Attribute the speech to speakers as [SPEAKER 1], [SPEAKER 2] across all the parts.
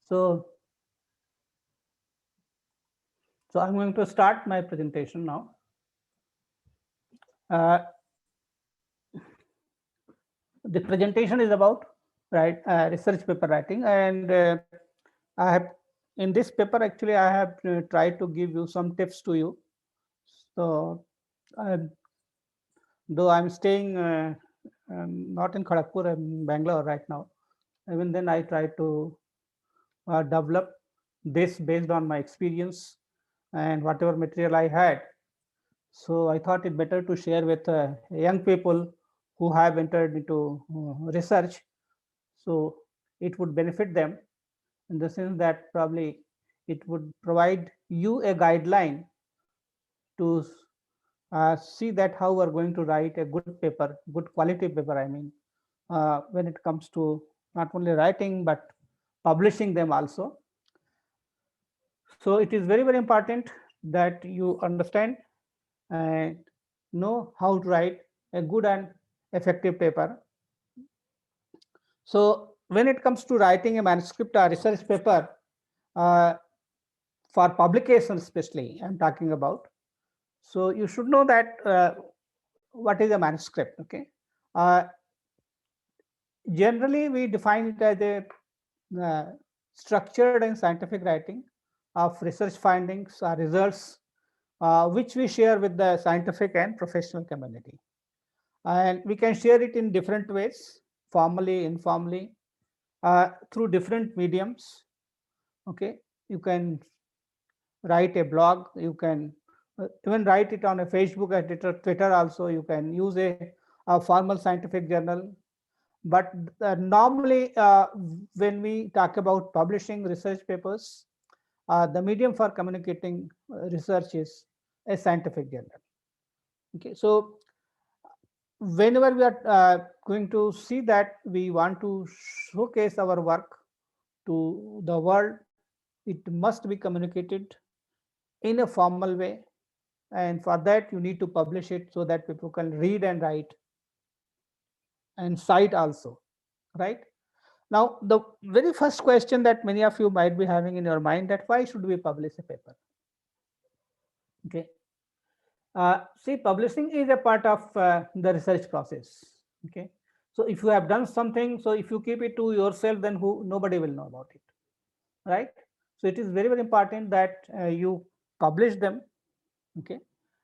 [SPEAKER 1] So, I'm going to start my presentation now. Uh, the presentation is about research paper writing, and I have in this paper actually I have tried to give you some tips to you. So, though I'm staying not in Kharagpur, I'm in Bangalore right now. Even then, I try to develop this based on my experience and whatever material I had. So I thought it better to share with young people who have entered into research. So it would benefit them in the sense that probably it would provide you a guideline to see that how we're going to write a good paper, good quality paper. I mean, when it comes to not only writing but publishing them also. So it is very important that you understand and know how to write a good and effective paper. So when it comes to writing a manuscript or research paper uh, for publication, especially I'm talking about, so you should know that what is a manuscript. Okay, uh, generally we define it as a structured and scientific writing of research findings or results which we share with the scientific and professional community. And we can share it in different ways, formally, informally, through different mediums. Okay, you can write a blog, you can even write it on a Facebook or Twitter also. You can use a formal scientific journal. But normally, when we talk about publishing research papers, the medium for communicating research is a scientific journal. Okay, so whenever we are going to see that we want to showcase our work to the world, it must be communicated in a formal way. And for that, you need to publish it so that people can read and write and cite also, right? Now, the very first question that many of you might be having in your mind, that why should we publish a paper? Okay. See, publishing is a part of the research process. Okay. So if you have done something, so if you keep it to yourself, then nobody will know about it, right? So it is very important that you publish them. Okay.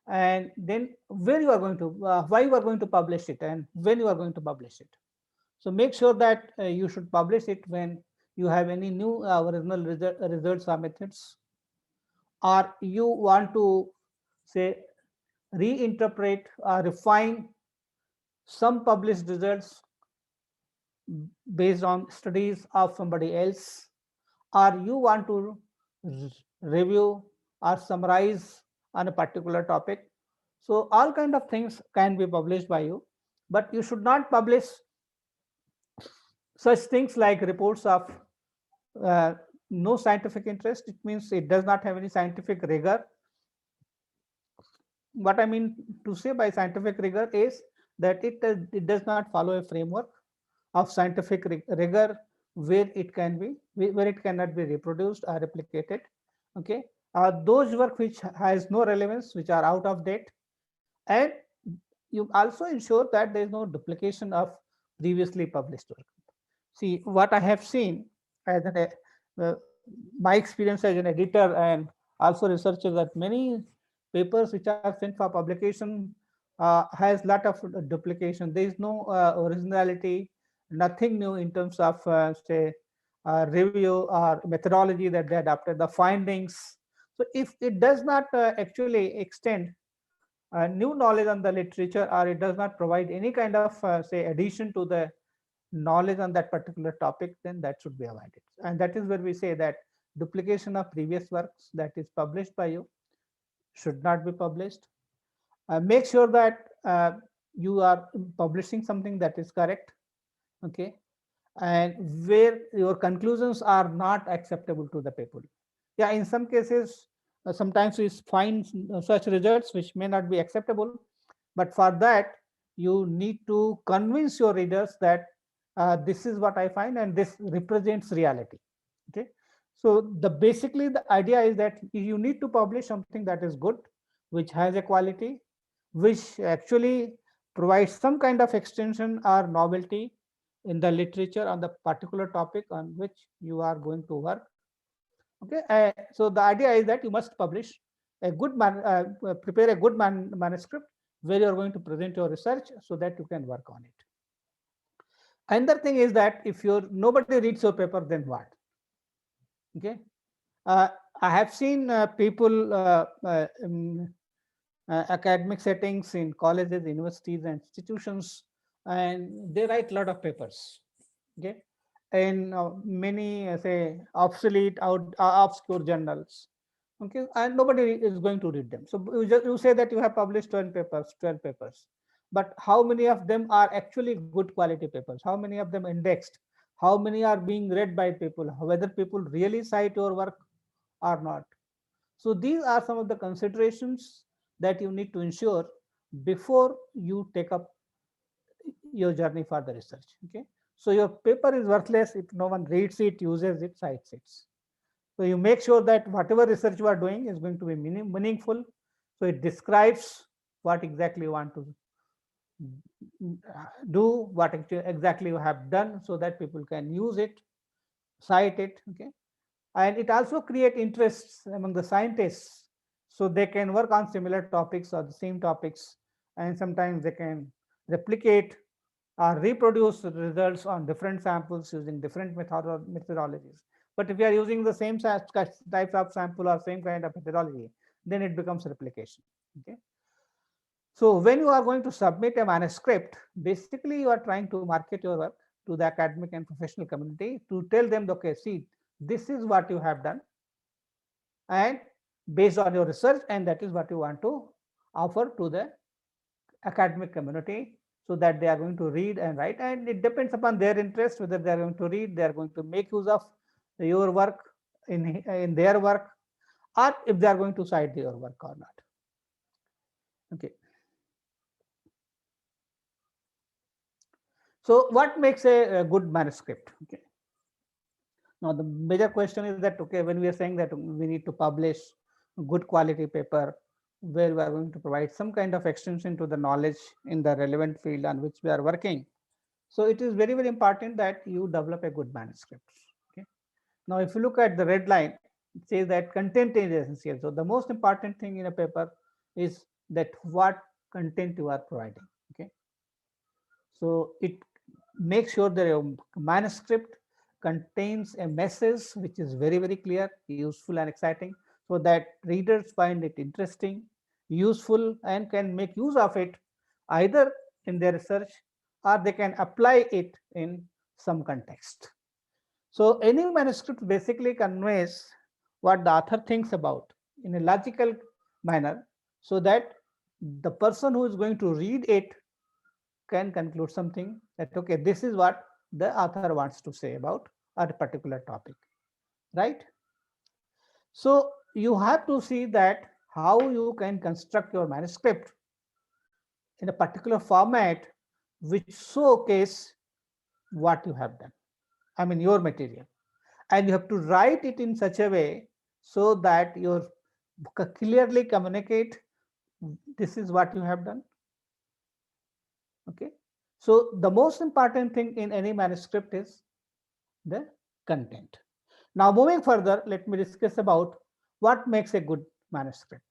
[SPEAKER 1] And then where you are going to, why you are going to publish it, and when you are going to publish it. So make sure that you should publish it when you have any new original results or methods, or you want to say reinterpret or refine some published results based on studies of somebody else, or you want to review or summarize on a particular topic. So all kind of things can be published by you, but you should not publish such things like reports of uh, no scientific interest. It means it does not have any scientific rigor. What I mean to say by scientific rigor is that it does not follow a framework of scientific rigor where it can be, where it cannot be reproduced or replicated. Okay, those work which has no relevance, which are out of date, and you also ensure that there is no duplication of previously published work. See, what I have seen as uh, my experience as an editor and also researcher, that many papers which are sent for publication has lot of duplication. There is no originality, nothing new in terms of say review or methodology that they adopted, the findings. So if it does not actually extend new knowledge on the literature, or it does not provide any kind of say addition to the knowledge on that particular topic, then that should be avoided. And that is where we say that duplication of previous works that is published by you should not be published. Make sure that you are publishing something that is correct. Okay, and where your conclusions are not acceptable to the people. Yeah, in some cases, sometimes we find such results which may not be acceptable, but for that you need to convince your readers that this is what I find and this represents reality. Okay, So basically the idea is that you need to publish something that is good, which has a quality, which actually provides some kind of extension or novelty in the literature on the particular topic on which you are going to work. Okay, so the idea is that you must publish a prepare a good manuscript where you are going to present your research so that you can work on it. Another thing is that if nobody reads your paper, then what? Okay, uh, I have seen people academic settings in colleges, universities, and institutions, and they write a lot of papers. Okay, in many say obsolete, obscure journals. Okay, and nobody is going to read them. So you say that you have published 12 papers, but how many of them are actually good quality papers? How many of them indexed? How many are being read by people? Whether people really cite your work or not? So these are some of the considerations that you need to ensure before you take up your journey for the research. Okay, so your paper is worthless if no one reads it, uses it, cites it. So you make sure that whatever research you are doing is going to be meaningful. So it describes what exactly you want to do, what exactly you have done, so that people can use it, cite it. Okay, and it also create interests among the scientists, so they can work on similar topics or the same topics, and sometimes they can replicate or reproduce the results on different samples using different methodologies. But if you are using the same types of sample or same kind of methodology, then it becomes replication. Okay, so when you are going to submit a manuscript, basically you are trying to market your work to the academic and professional community to tell them, okay, see, this is what you have done, and based on your research, and that is what you want to offer to the academic community, so that they are going to read and write, and it depends upon their interest whether they are going to read, they are going to make use of your work in their work, or if they are going to cite your work or not. Okay, so what makes a good manuscript? Okay, now the major question is that, okay, when we are saying that we need to publish good quality paper where we are going to provide some kind of extension to the knowledge in the relevant field on which we are working, so it is very, very important that you develop a good manuscript. Okay, now if you look at the red line, it says that content is essential. So the most important thing in a paper is that what content you are providing. Okay, so it makes sure that your manuscript contains a message which is very, very clear, useful, and exciting, so that readers find it interesting, useful, and can make use of it either in their research or they can apply it in some context. So any manuscript basically conveys what the author thinks about in a logical manner, so that the person who is going to read it can conclude something that, okay, this is what the author wants to say about a particular topic, right? So you have to see that how you can construct your manuscript in a particular format which showcase what you have done, I mean your material, and you have to write it in such a way so that you clearly communicate this is what you have done. Okay, so the most important thing in any manuscript is the content. Now moving further, let me discuss about what makes a good manuscript.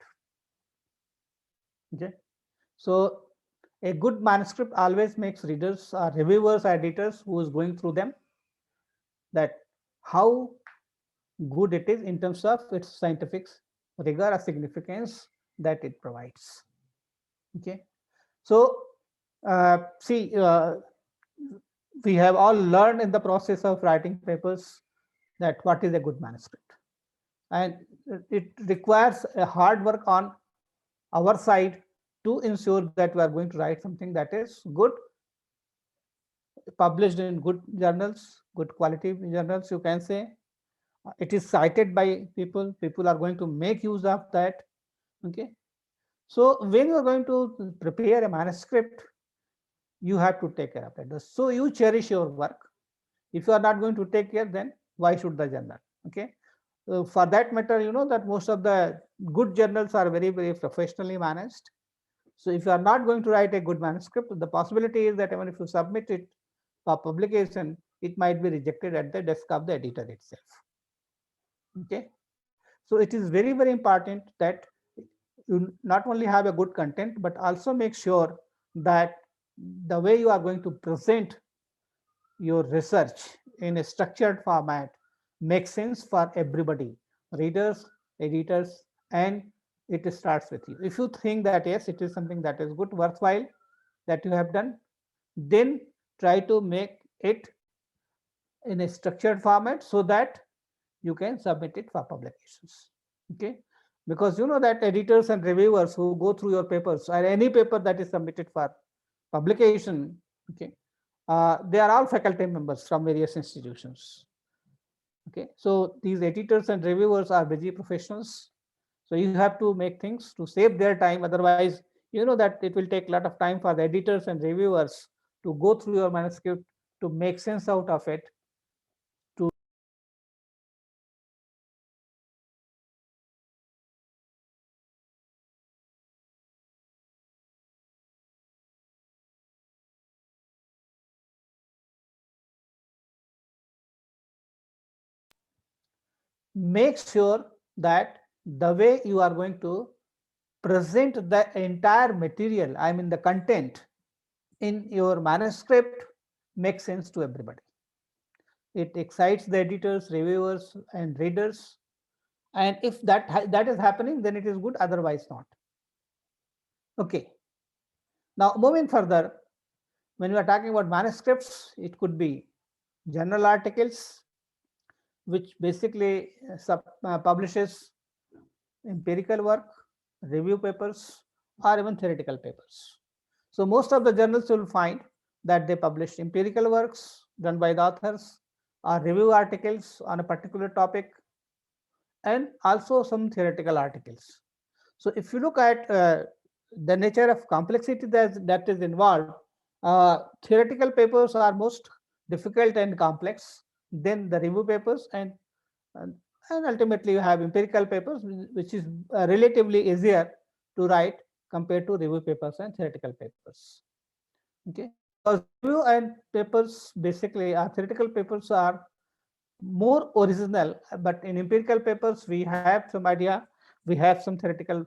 [SPEAKER 1] Okay, so a good manuscript always makes readers, reviewers, editors who is going through them, that how good it is in terms of its scientific rigor or significance that it provides. Okay, so see, we have all learned in the process of writing papers that what is a good manuscript, and it requires a hard work on our side to ensure that we are going to write something that is good, published in good journals, good quality journals, you can say. It is cited by people, people are going to make use of that. Okay, so when you are going to prepare a manuscript, you have to take care of that. So you cherish your work. If you are not going to take care, then why should the journal? Okay, For that matter, you know that most of the good journals are very, very professionally managed. So if you are not going to write a good manuscript, the possibility is that even if you submit it for publication, it might be rejected at the desk of the editor itself. Okay. So it is very, very important that you not only have a good content, but also make sure that the way you are going to present your research in a structured format makes sense for everybody, readers, editors, and it starts with you. If you think that yes, it is something that is good, worthwhile, that you have done, then try to make it in a structured format so that you can submit it for publications. Okay, because you know that editors and reviewers who go through your papers or any paper that is submitted for publication, okay, they are all faculty members from various institutions. Okay, so these editors and reviewers are busy professionals, so you have to make things to save their time. Otherwise, you know that it will take a lot of time for the editors and reviewers to go through your manuscript, to make sense out of it, to make sure that the way you are going to present the entire material, I mean the content in your manuscript, makes sense to everybody. It excites the editors, reviewers, and readers. And if that is happening, then it is good, otherwise not. Okay. Now moving further, when we are talking about manuscripts, it could be journal articles, which basically publishes empirical work, review papers, or even theoretical papers. So most of the journals you will find that they publish empirical works done by the authors, or review articles on a particular topic, and also some theoretical articles. So if you look at the nature of complexity that is involved, theoretical papers are most difficult and complex than the review papers, and, and ultimately you have empirical papers, which is relatively easier to write compared to review papers and theoretical papers. Okay, because review and papers basically theoretical papers are more original, but in empirical papers we have some idea, we have some theoretical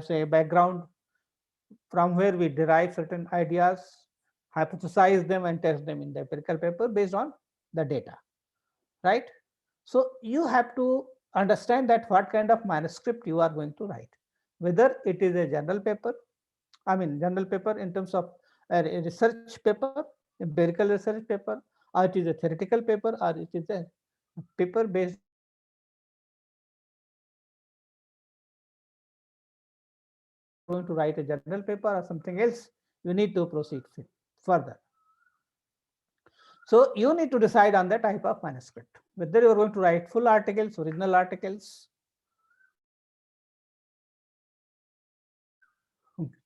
[SPEAKER 1] say background from where we derive certain ideas, hypothesize them, and test them in the empirical paper based on the data, right? So you have to understand that what kind of manuscript you are going to write, whether it is a journal paper, I mean journal paper in terms of a research paper, empirical research paper, or it is a theoretical paper, or it is a paper based going to write a journal paper or something else, you need to proceed further. So you need to decide on the type of manuscript, whether you are going to write full articles, original articles.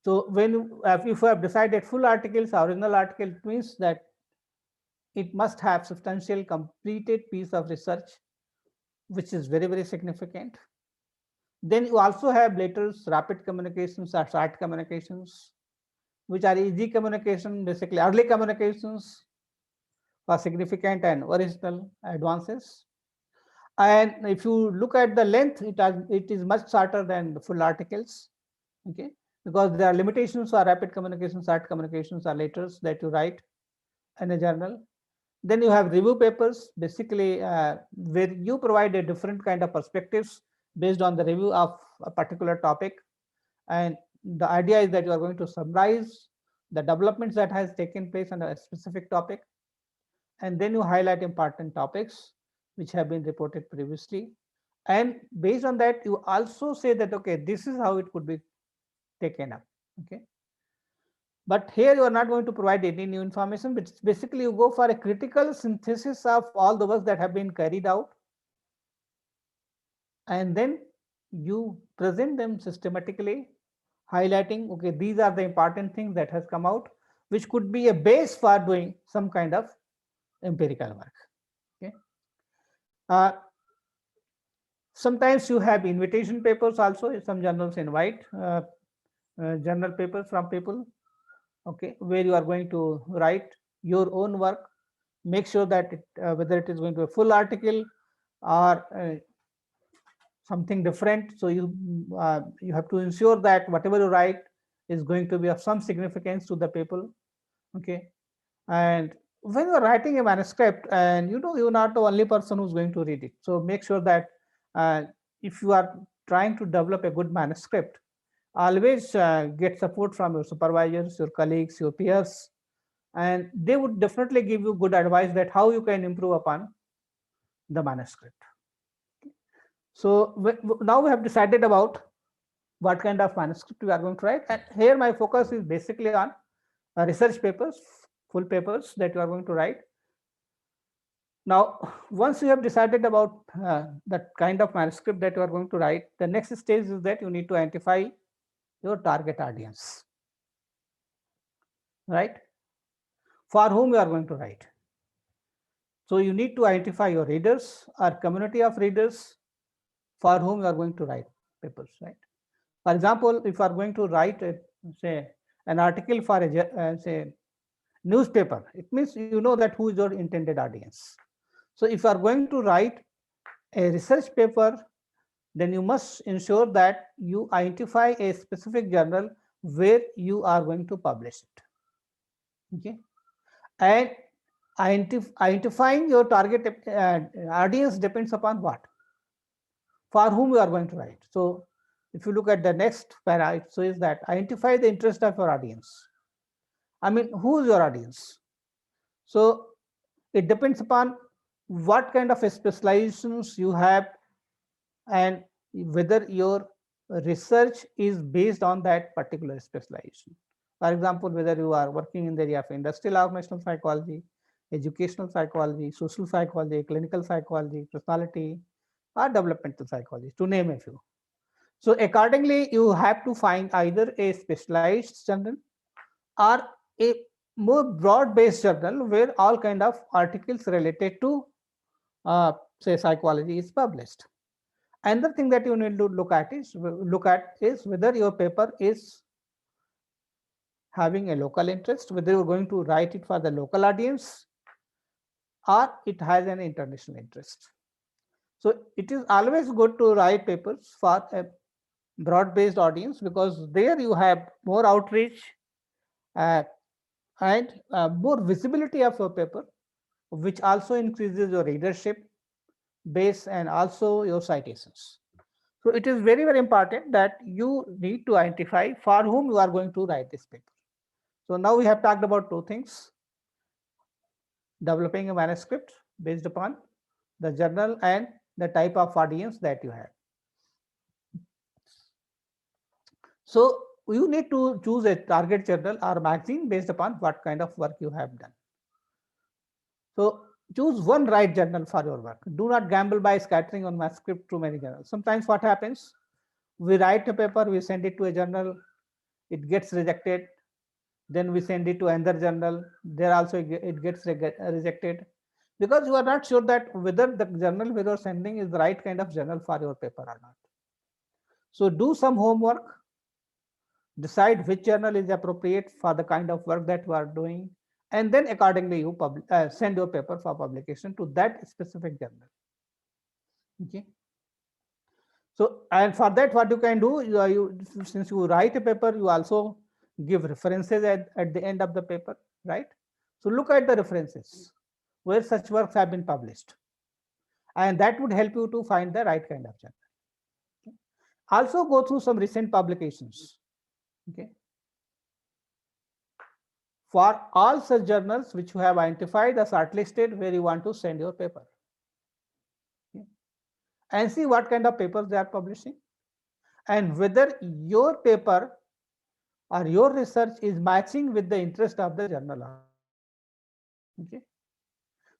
[SPEAKER 1] So when if you have decided full articles, original article, it means that it must have substantial completed piece of research, which is very, very significant. Then you also have letters, rapid communications, or short communications, which are easy communication, basically early communications for significant and original advances. And if you look at the length, it is much shorter than the full articles. Okay, because there are limitations for rapid communications, short communications, or letters that you write in a journal. Then you have review papers, basically where you provide a different kind of perspectives based on the review of a particular topic. And the idea is that you are going to summarize the developments that has taken place on a specific topic, and then you highlight important topics which have been reported previously. And based on that, you also say that, okay, this is how it could be taken up. Okay. But here you are not going to provide any new information, but basically you go for a critical synthesis of all the works that have been carried out. And then you present them systematically, highlighting, okay, these are the important things that has come out, which could be a base for doing some kind of empirical work. Okay. Sometimes you have invitation papers also. Some journals invite journal papers from people, okay, where you are going to write your own work. Make sure that whether it is going to be a full article or something different. So you have to ensure that whatever you write is going to be of some significance to the people, okay. And when you are writing a manuscript, and you're not the only person who's going to read it, so make sure that uh, if you are trying to develop a good manuscript, always get support from your supervisors, your colleagues, your peers, and they would definitely give you good advice that how you can improve upon the manuscript. So now we have decided about what kind of manuscript we are going to write, and here my focus is basically on research papers, full papers that you are going to write. Now, once you have decided about the kind of manuscript that you are going to write, the next stage is that you need to identify your target audience, right? For whom you are going to write. So you need to identify your readers or community of readers for whom you are going to write papers, right? For example, if you are going to write, say, an article for a say newspaper, it means you know that who is your intended audience. So if you are going to write a research paper, then you must ensure that you identify a specific journal where you are going to publish it. Okay, and identifying your target audience depends upon what, for whom you are going to write. So if you look at the next para, it says that identify the interest of your audience. I mean, who is your audience? So it depends upon what kind of specializations you have and whether your research is based on that particular specialization. For example, whether you are working in the area of industrial organizational psychology, educational psychology, social psychology, clinical psychology, personality, or developmental psychology, to name a few. So accordingly, you have to find either a specialized journal or a more broad-based journal where all kind of articles related to, say, psychology is published. Another thing that you need to look at is whether your paper is having a local interest, whether you're going to write it for the local audience or it has an international interest. So it is always good to write papers for a broad-based audience because there you have more outreach uh, and more visibility of your paper, which also increases your readership base and also your citations. So it is very, very important that you need to identify for whom you are going to write this paper. So now we have talked about two things: developing a manuscript based upon the journal and the type of audience that you have. So you need to choose a target journal or magazine based upon what kind of work you have done. So choose one right journal for your work. Do not gamble by scattering on manuscript to many journals. Sometimes what happens, we write a paper, we send it to a journal, it gets rejected, then we send it to another journal, there also it gets rejected, because you are not sure that whether the journal where you are sending is the right kind of journal for your paper or not. So do some homework, decide which journal is appropriate for the kind of work that you are doing, and then accordingly you send your paper for publication to that specific journal. Okay. So, and for that, what you can do, since you write a paper, you also give references at the end of the paper, right? So look at the references where such works have been published, and that would help you to find the right kind of journal. Okay. Also go through some recent publications. Okay. For all such journals which you have identified as shortlisted where you want to send your paper. Okay. And see what kind of papers they are publishing and whether your paper or your research is matching with the interest of the journal. Okay.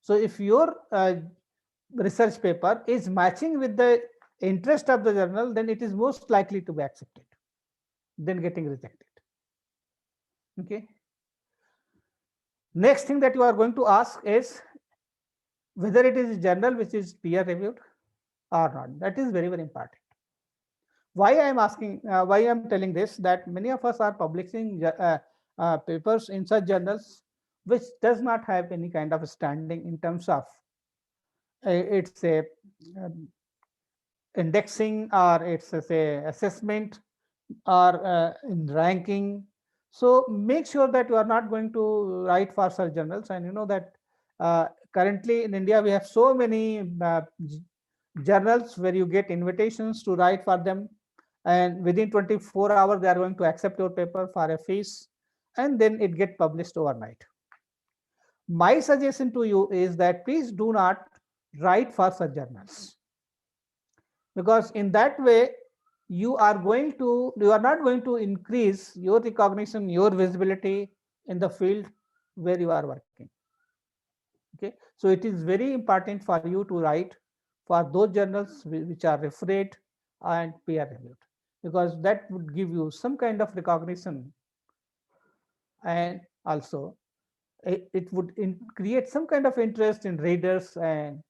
[SPEAKER 1] So if your research paper is matching with the interest of the journal, then it is most likely to be accepted than getting rejected. Okay. Next thing that you are going to ask is whether it is a journal which is peer reviewed or not. That is very, very important. Why I am asking, why I am telling this, that many of us are publishing papers in such journals which does not have any kind of standing in terms of it's a um, indexing, or it's a say assessment, or in ranking. So make sure that you are not going to write for such journals. And you know that currently in India we have so many journals where you get invitations to write for them, and within 24 hours they are going to accept your paper for a fees, and then it get published overnight. My suggestion to you is that please do not write for such journals, because in that way you are not going to increase your recognition, your visibility in the field where you are working. Okay, so it is very important for you to write for those journals which are referred and peer reviewed, because that would give you some kind of recognition, and also it would create some kind of interest in readers and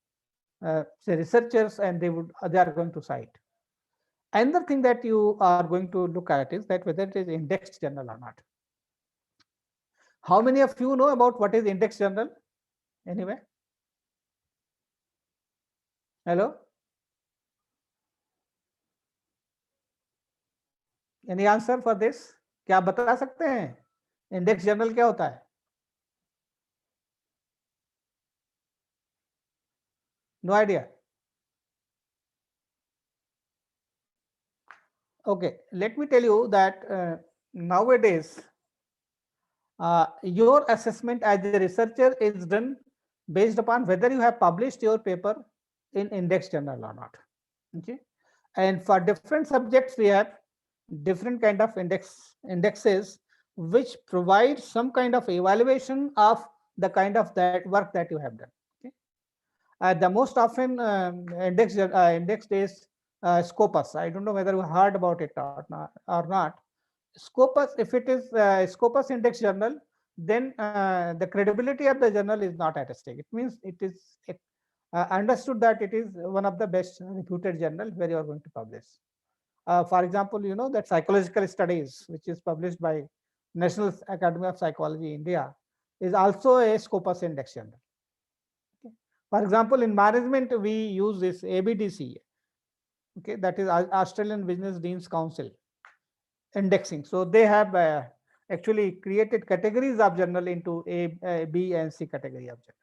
[SPEAKER 1] say researchers, and they are going to cite. Another thing that you are going to look at is that whether it is indexed journal or not. How many of you know about what is index journal? Anyway, hello, any answer for this? क्या आप बता सकते हैं index journal क्या होता है? No idea. Okay, let me tell you that nowadays your assessment as a researcher is done based upon whether you have published your paper in index journal or not. Okay, and for different subjects we have different kind of indexes which provide some kind of evaluation of the kind of that work that you have done. Okay, the most often indexed is Scopus. I don't know whether you heard about it or not. Scopus, if it is Scopus index journal, then the credibility of the journal is not at stake. It means it is understood that it is one of the best reputed journal where you are going to publish. For example, you know that Psychological Studies, which is published by National Academy of Psychology India, is also a Scopus index journal. Okay. For example, in management, we use this ABDC, okay, that is Australian Business Deans Council indexing. So they have actually created categories of journal into A, B, and C category of journal.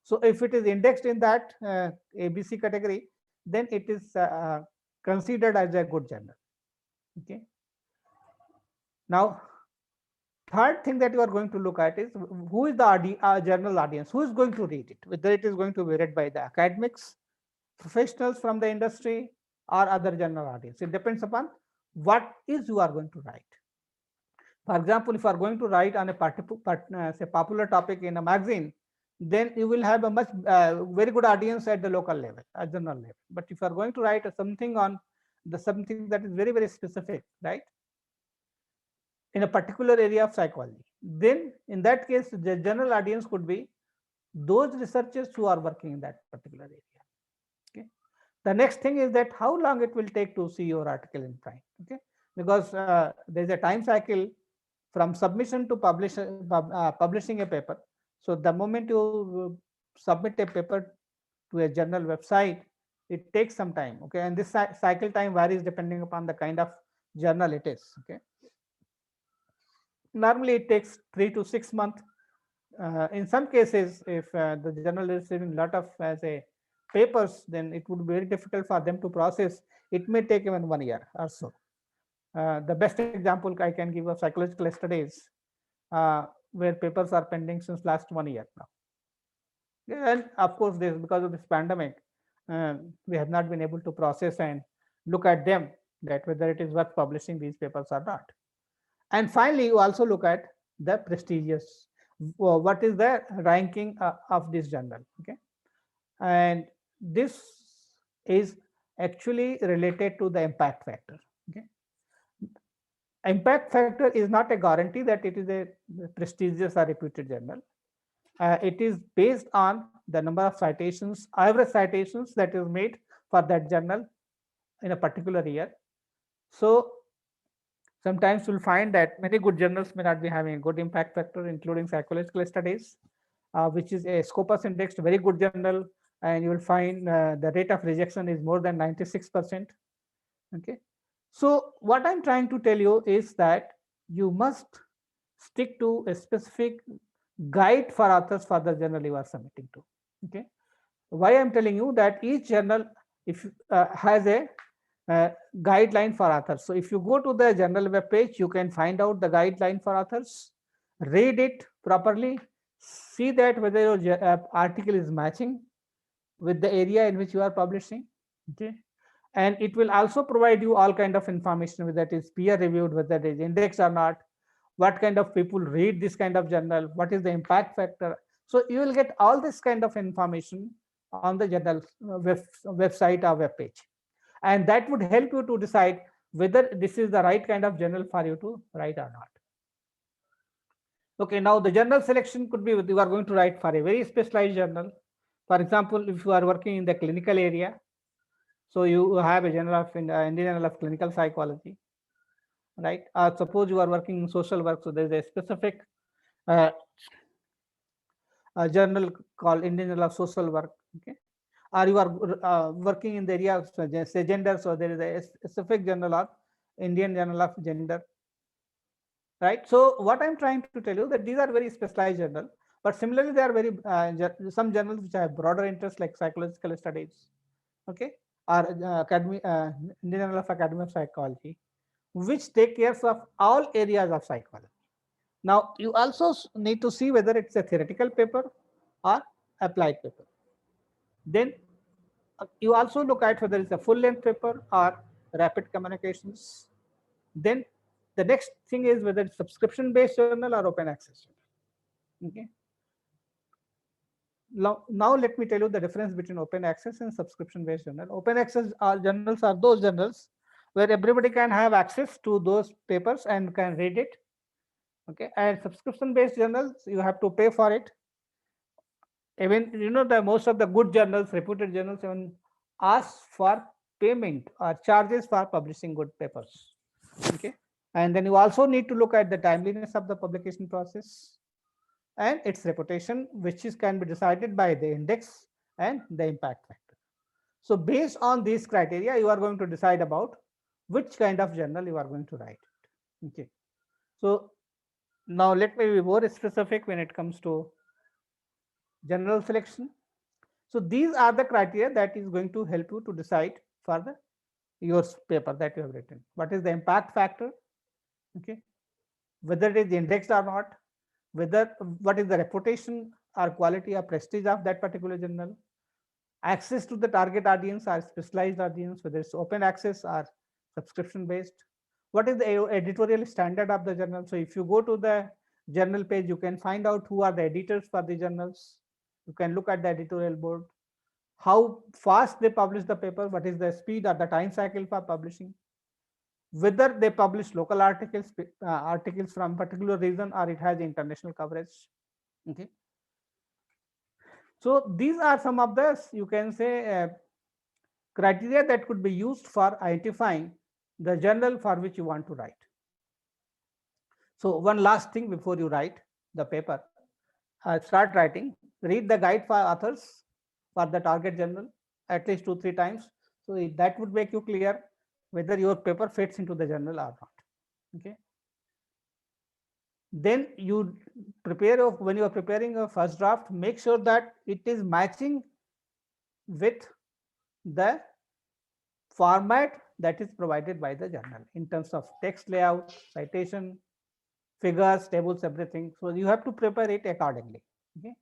[SPEAKER 1] So if it is indexed in that ABC category, then it is considered as a good journal. Okay. Now, third thing that you are going to look at is who is the journal audience, who is going to read it, whether it is going to be read by the academics, professionals from the industry, or other general audience. It depends upon what is you are going to write. For example, if you are going to write on a say popular topic in a magazine, then you will have a much very good audience at the local level, at general level. But if you are going to write something on something that is very, very specific, right, in a particular area of psychology, then in that case the general audience could be those researchers who are working in that particular area. Okay, the next thing is that how long it will take to see your article in print. Okay, because there is a time cycle from submission to publishing a paper. So the moment you submit a paper to a journal website, it takes some time. Okay, and this cycle time varies depending upon the kind of journal it is. Okay, normally it takes 3 to 6 months. In some cases, if the journal is receiving a lot of papers, then it would be very difficult for them to process. It may take even 1 year or so. The best example I can give of Psychological Studies, where papers are pending since last 1 year now. And of course, this because of this pandemic, we have not been able to process and look at them, that whether it is worth publishing these papers or not. And finally, you also look at the prestigious, what is the ranking of this journal. Okay, and this is actually related to the impact factor. Okay, impact factor is not a guarantee that it is a prestigious or reputed journal. It is based on the number of citations, average citations that is made for that journal in a particular year. So sometimes you'll find that many good journals may not be having a good impact factor, including psychological studies, which is a Scopus indexed very good journal, and you will find the rate of rejection is more than 96%. Okay. So what I'm trying to tell you is that you must stick to a specific guide for authors for the journal you are submitting to. Okay. Why I'm telling you that each journal if has a guideline for authors. So if you go to the journal web page, you can find out the guideline for authors, read it properly, see that whether your article is matching with the area in which you are publishing. Okay. And it will also provide you all kind of information, whether it is peer reviewed, whether it is indexed or not, what kind of people read this kind of journal, what is the impact factor. So you will get all this kind of information on the journal website or web page, and that would help you to decide whether this is the right kind of journal for you to write or not. Okay, now the journal selection could be you are going to write for a very specialized journal. For example, if you are working in the clinical area, so you have a journal of Indian Journal of Clinical Psychology, right? Suppose you are working in social work, so there is a specific journal called Indian Journal of Social Work. Okay, or you are working in the area of say gender, so there is a specific journal of Indian Journal of Gender, right? So what I'm trying to tell you that these are very specialized journal, but similarly there are very some journals which have broader interest like psychological studies, okay, or Indian Journal of Academy of Psychology, which take care of all areas of psychology. Now you also need to see whether it's a theoretical paper or applied paper. Then you also look at whether it's a full length paper or rapid communications. Then the next thing is whether it's subscription based journal or open access journal. Okay. Now let me tell you the difference between open access and subscription based journal. Open access journals are those journals where everybody can have access to those papers and can read it. Okay. And subscription based journals, you have to pay for it. Even the most of the good journals, reputed journals, even ask for payment or charges for publishing good papers. Okay. And then you also need to look at the timeliness of the publication process and its reputation, which can be decided by the index and the impact factor. So based on these criteria, you are going to decide about which kind of journal you are going to write. Okay. So now let me be more specific when it comes to journal selection. So these are the criteria that is going to help you to decide for your paper that you have written. What is the impact factor? Okay. Whether it is indexed or not, what is the reputation or quality or prestige of that particular journal, access to the target audience or specialized audience, whether it's open access or subscription based, what is the editorial standard of the journal. So if you go to the journal page, you can find out who are the editors for the journals. You can look at the editorial board, how fast they publish the paper, what is the speed or the time cycle for publishing, whether they publish local articles from particular region or it has international coverage. Okay. So these are some of the, you can say, criteria that could be used for identifying the journal for which you want to write. So one last thing before you write the paper, start writing, read the guide for authors for the target journal at least 2-3 times. So that would make you clear whether your paper fits into the journal or not. Okay. Then you prepare, when you are preparing a first draft, make sure that it is matching with the format that is provided by the journal in terms of text layout, citation, figures, tables, everything. So you have to prepare it accordingly. Okay.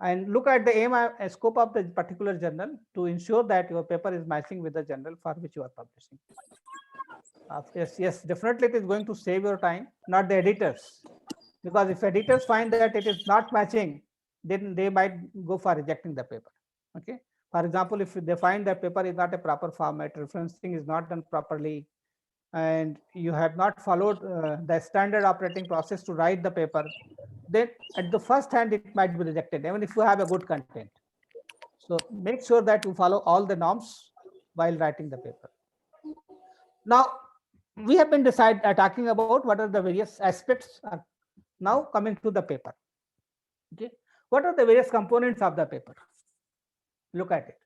[SPEAKER 1] And look at the aim and scope of the particular journal to ensure that your paper is matching with the journal for which you are publishing. Yes, definitely it is going to save your time, not the editors. Because if editors find that it is not matching, then they might go for rejecting the paper. Okay. For example, if they find that paper is not a proper format, referencing is not done properly, and you have not followed the standard operating process to write the paper, then at the first hand it might be rejected, even if you have a good content. So make sure that you follow all the norms while writing the paper. Now, we have been talking about what are the various aspects. Now coming to the paper. Okay, what are the various components of the paper? Look at it.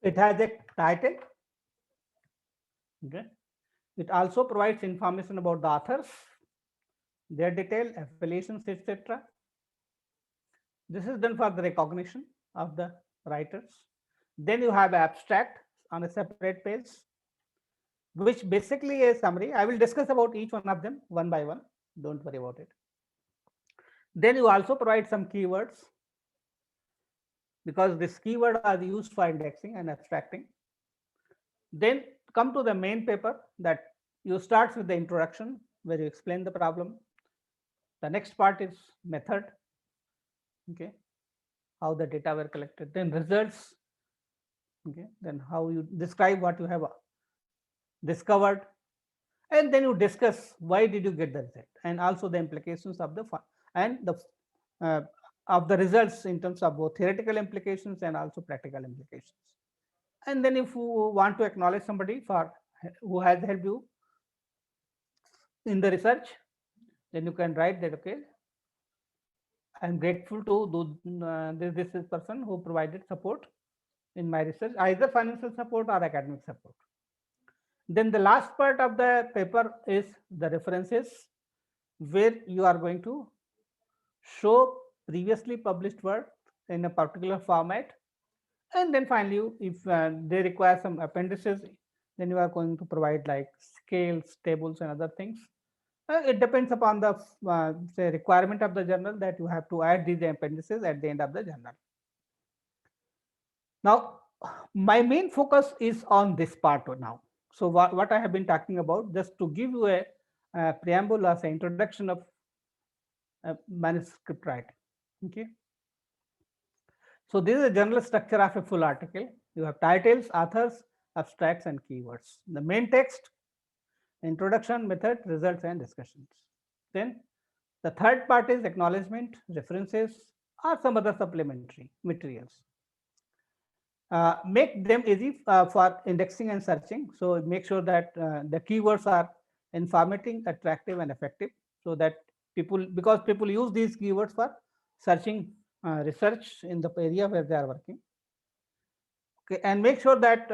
[SPEAKER 1] It has a title. Okay. It also provides information about the authors, their detail, affiliations, etc. This is done for the recognition of the writers. Then you have abstract on a separate page, which basically is summary. I will discuss about each one of them one by one. Don't worry about it. Then you also provide some keywords, because this keyword are used for indexing and abstracting. Then come to the main paper, that you start with the introduction where you explain the problem. The next part is method, okay, how the data were collected. Then results, okay, then how you describe what you have discovered, and then you discuss why did you get the result, and also the implications of the and the of the results in terms of both theoretical implications and also practical implications. And then if you want to acknowledge somebody for who has helped you in the research, then you can write that, okay, I'm grateful to this person who provided support in my research, either financial support or academic support. Then the last part of the paper is the references, where you are going to show previously published work in a particular format. And then finally, if they require some appendices, then you are going to provide like scales, tables, and other things. It depends upon the say requirement of the journal, that you have to add these appendices at the end of the journal. Now, my main focus is on this part now. So what I have been talking about, just to give you a preamble as an introduction of manuscript writing. Okay. So this is a general structure of a full article. You have titles, authors, abstracts, and keywords. The main text, introduction, method, results, and discussions. Then the third part is acknowledgement, references, or some other supplementary materials. Make them easy for indexing and searching. So make sure that the keywords are informative, attractive, and effective, so that because people use these keywords for searching research in the area where they are working. Okay, and make sure that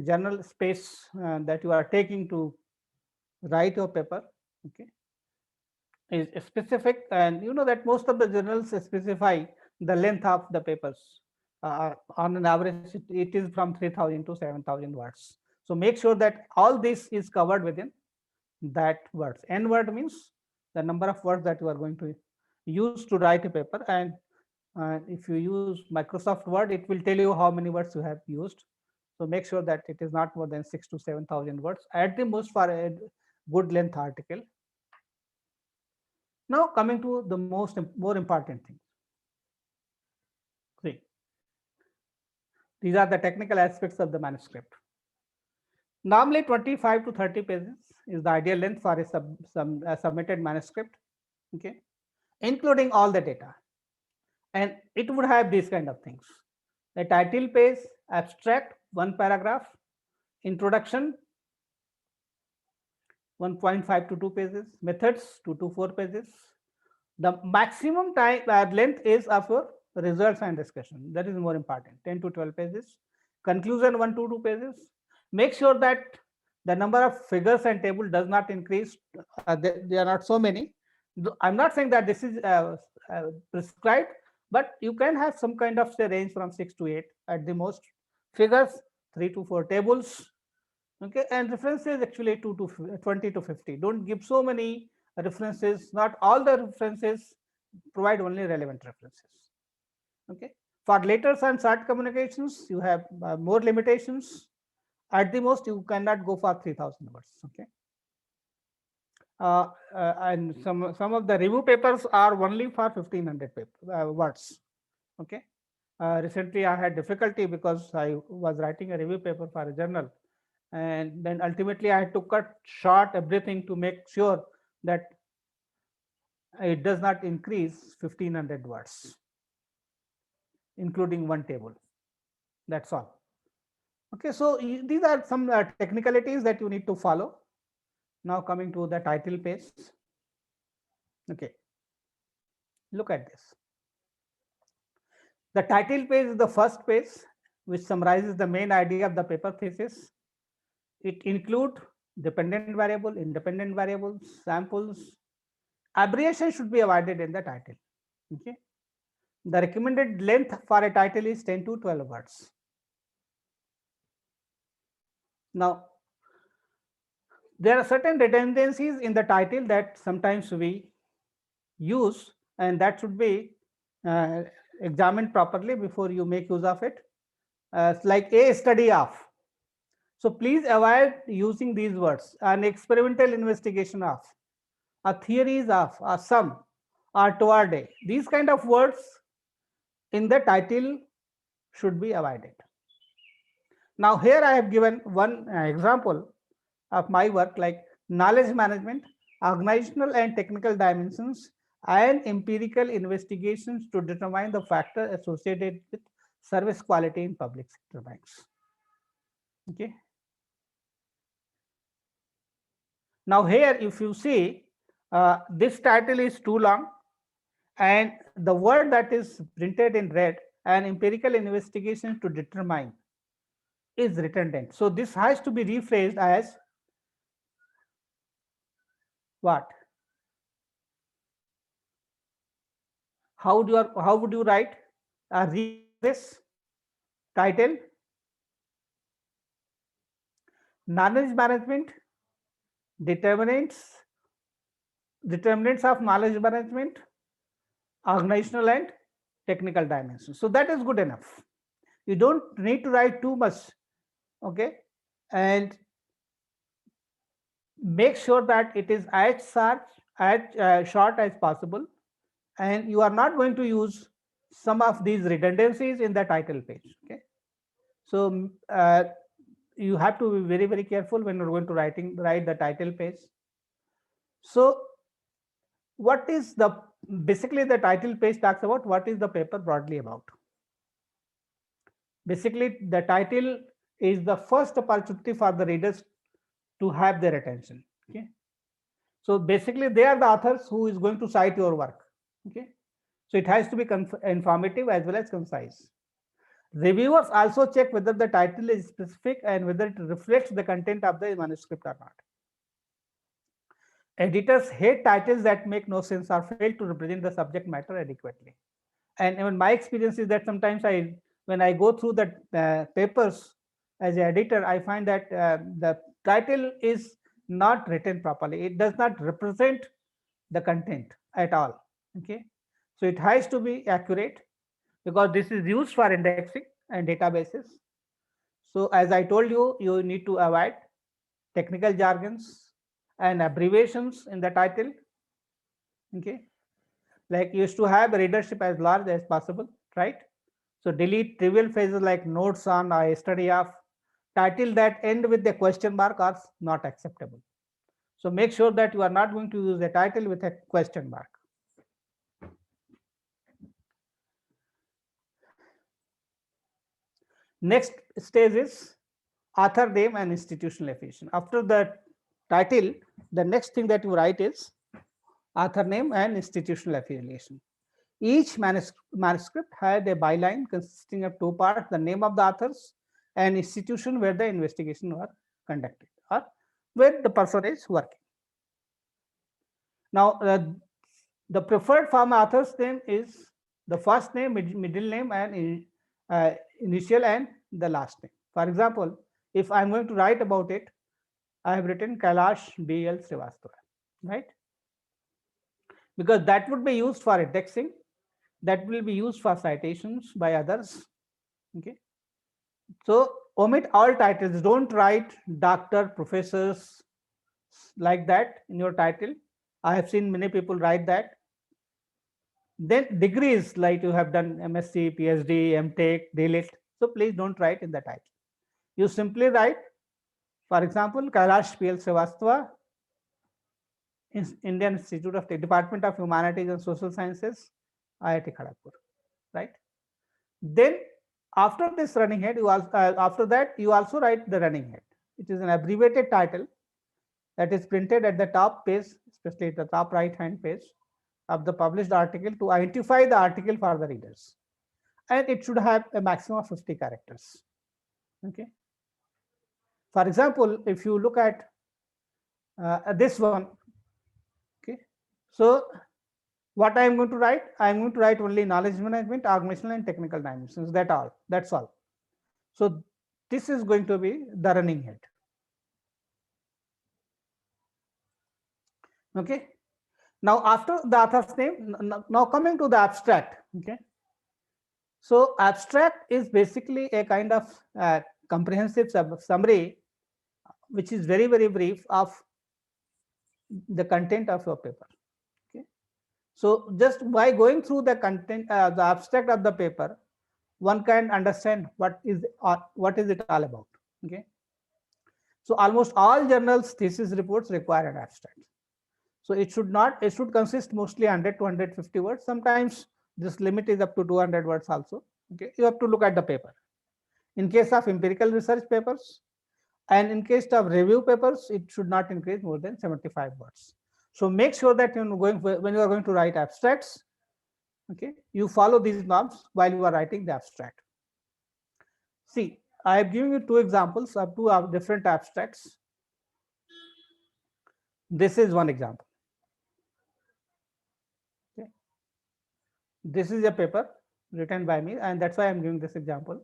[SPEAKER 1] journal space that you are taking to write your paper, okay, is specific, and you know that most of the journals specify the length of the papers. On an average, it is from 3,000 to 7,000 words. So make sure that all this is covered within that words. N word means the number of words that you are going to use to write a paper, and if you use Microsoft Word, it will tell you how many words you have used. So make sure that it is not more than 6,000 to 7,000 words at the most for a good length article. Now coming to the more important thing. See, these are the technical aspects of the manuscript. Normally 25 to 30 pages is the ideal length for a submitted manuscript, okay, including all the data. And it would have these kind of things: the title page, abstract, 1 paragraph, introduction, 1.5 to 2 pages, methods, 2 to 4 pages. The maximum time length is of your results and discussion. That is more important, 10 to 12 pages. Conclusion, 1 to 2 pages. Make sure that the number of figures and table does not increase. They are not so many. I'm not saying that this is prescribed, but you can have some kind of say range from 6 to 8 at the most. Figures, 3 to 4 tables, okay, and references actually 20 to 50. Don't give so many references. Not all the references, provide only relevant references. Okay, for letters and short communications, you have more limitations. At the most, you cannot go for 3,000 words. Okay. And some of the review papers are only for 1,500 words. Okay. Recently, I had difficulty because I was writing a review paper for a journal, and then ultimately I had to cut short everything to make sure that it does not increase 1500 words, including one table. That's all. Okay, so these are some technicalities that you need to follow. Now coming to the title page. Okay, look at this. The title page is the first page which summarizes the main idea of the paper thesis. It includes dependent variable, independent variables, samples. Abbreviation should be avoided in the title. Okay. The recommended length for a title is 10 to 12 words. Now, there are certain redundancies in the title that sometimes we use, and that should be examined properly before you make use of it. Like a study of. So please avoid using these words. An experimental investigation of, a theories of, a sum, or toward a. These kind of words in the title should be avoided. Now here I have given one example of my work, like knowledge management, organizational and technical dimensions, and empirical investigations to determine the factor associated with service quality in public sector banks. Okay. Now here, if you see, this title is too long, and the word that is printed in red, and empirical investigation to determine, is redundant. So this has to be rephrased as what? How would you write this title? Knowledge management, determinants of knowledge management, organizational and technical dimensions. So that is good enough. You don't need to write too much. Okay, and make sure that it is as short as possible, and you are not going to use some of these redundancies in the title page. Okay, so you have to be very, very careful when you're going to write the title page. So what is the basically the title page talks about what is the paper broadly about. Basically, the title is the first opportunity for the readers to have their attention. Okay, so basically they are the authors who is going to cite your work. Okay, so it has to be informative as well as concise. Reviewers also check whether the title is specific and whether it reflects the content of the manuscript or not. Editors hate titles that make no sense or fail to represent the subject matter adequately. And even my experience is that sometimes when I go through the papers as an editor, I find that the title is not written properly. It does not represent the content at all. Okay, so it has to be accurate because this is used for indexing and databases. So as I told you, you need to avoid technical jargons and abbreviations in the title. Okay, like you used to have readership as large as possible, right? So delete trivial phrases like notes on or a study of. Title that end with the question mark are not acceptable. So make sure that you are not going to use a title with a question mark. Next stage is author name and institutional affiliation. After the title, the next thing that you write is author name and institutional affiliation. Each manuscript had a byline consisting of two parts: the name of the authors and institution where the investigation was conducted or where the person is working. Now, the preferred form author's name is the first name, middle name, and initial and the last name. For example, if I'm going to write about it, I have written Kailash B.L. Srivastava, right? Because that would be used for indexing, that will be used for citations by others. Okay, so omit all titles. Don't write doctor, professors like that in your title. I have seen many people write that. Then degrees, like you have done MSc, PhD, MTech, DLit. So please don't write in the title. You simply write For example, Kailash PL Srivastava, Indian Institute of Department of Humanities and Social Sciences, IIT Kharagpur, right? Then after this running head, you also, after that you also write the running head. It is an abbreviated title that is printed at the top page, especially at the top right hand page of the published article to identify the article for the readers, and it should have a maximum of 50 characters. Okay. For example, if you look at this one, okay, so what I am going to write, I am going to write only knowledge management, organizational and technical dimensions. That's all. So this is going to be the running head. Okay. Now after the author's name, now coming to the abstract. Okay. So abstract is basically a kind of comprehensive summary, which is very, very brief of the content of your paper. Okay. So just by going through the content, the abstract of the paper, one can understand what is it all about. Okay. So almost all journals thesis reports require an abstract. So it should consist mostly 100 to 150 words. Sometimes this limit is up to 200 words also. Okay. You have to look at the paper. In case of empirical research papers and in case of review papers, it should not increase more than 75 words. So make sure that when you are going to write abstracts, okay, you follow these norms while you are writing the abstract. See, I have given you two examples of two different abstracts. This is one example. Okay. This is a paper written by me, and that's why I'm giving this example.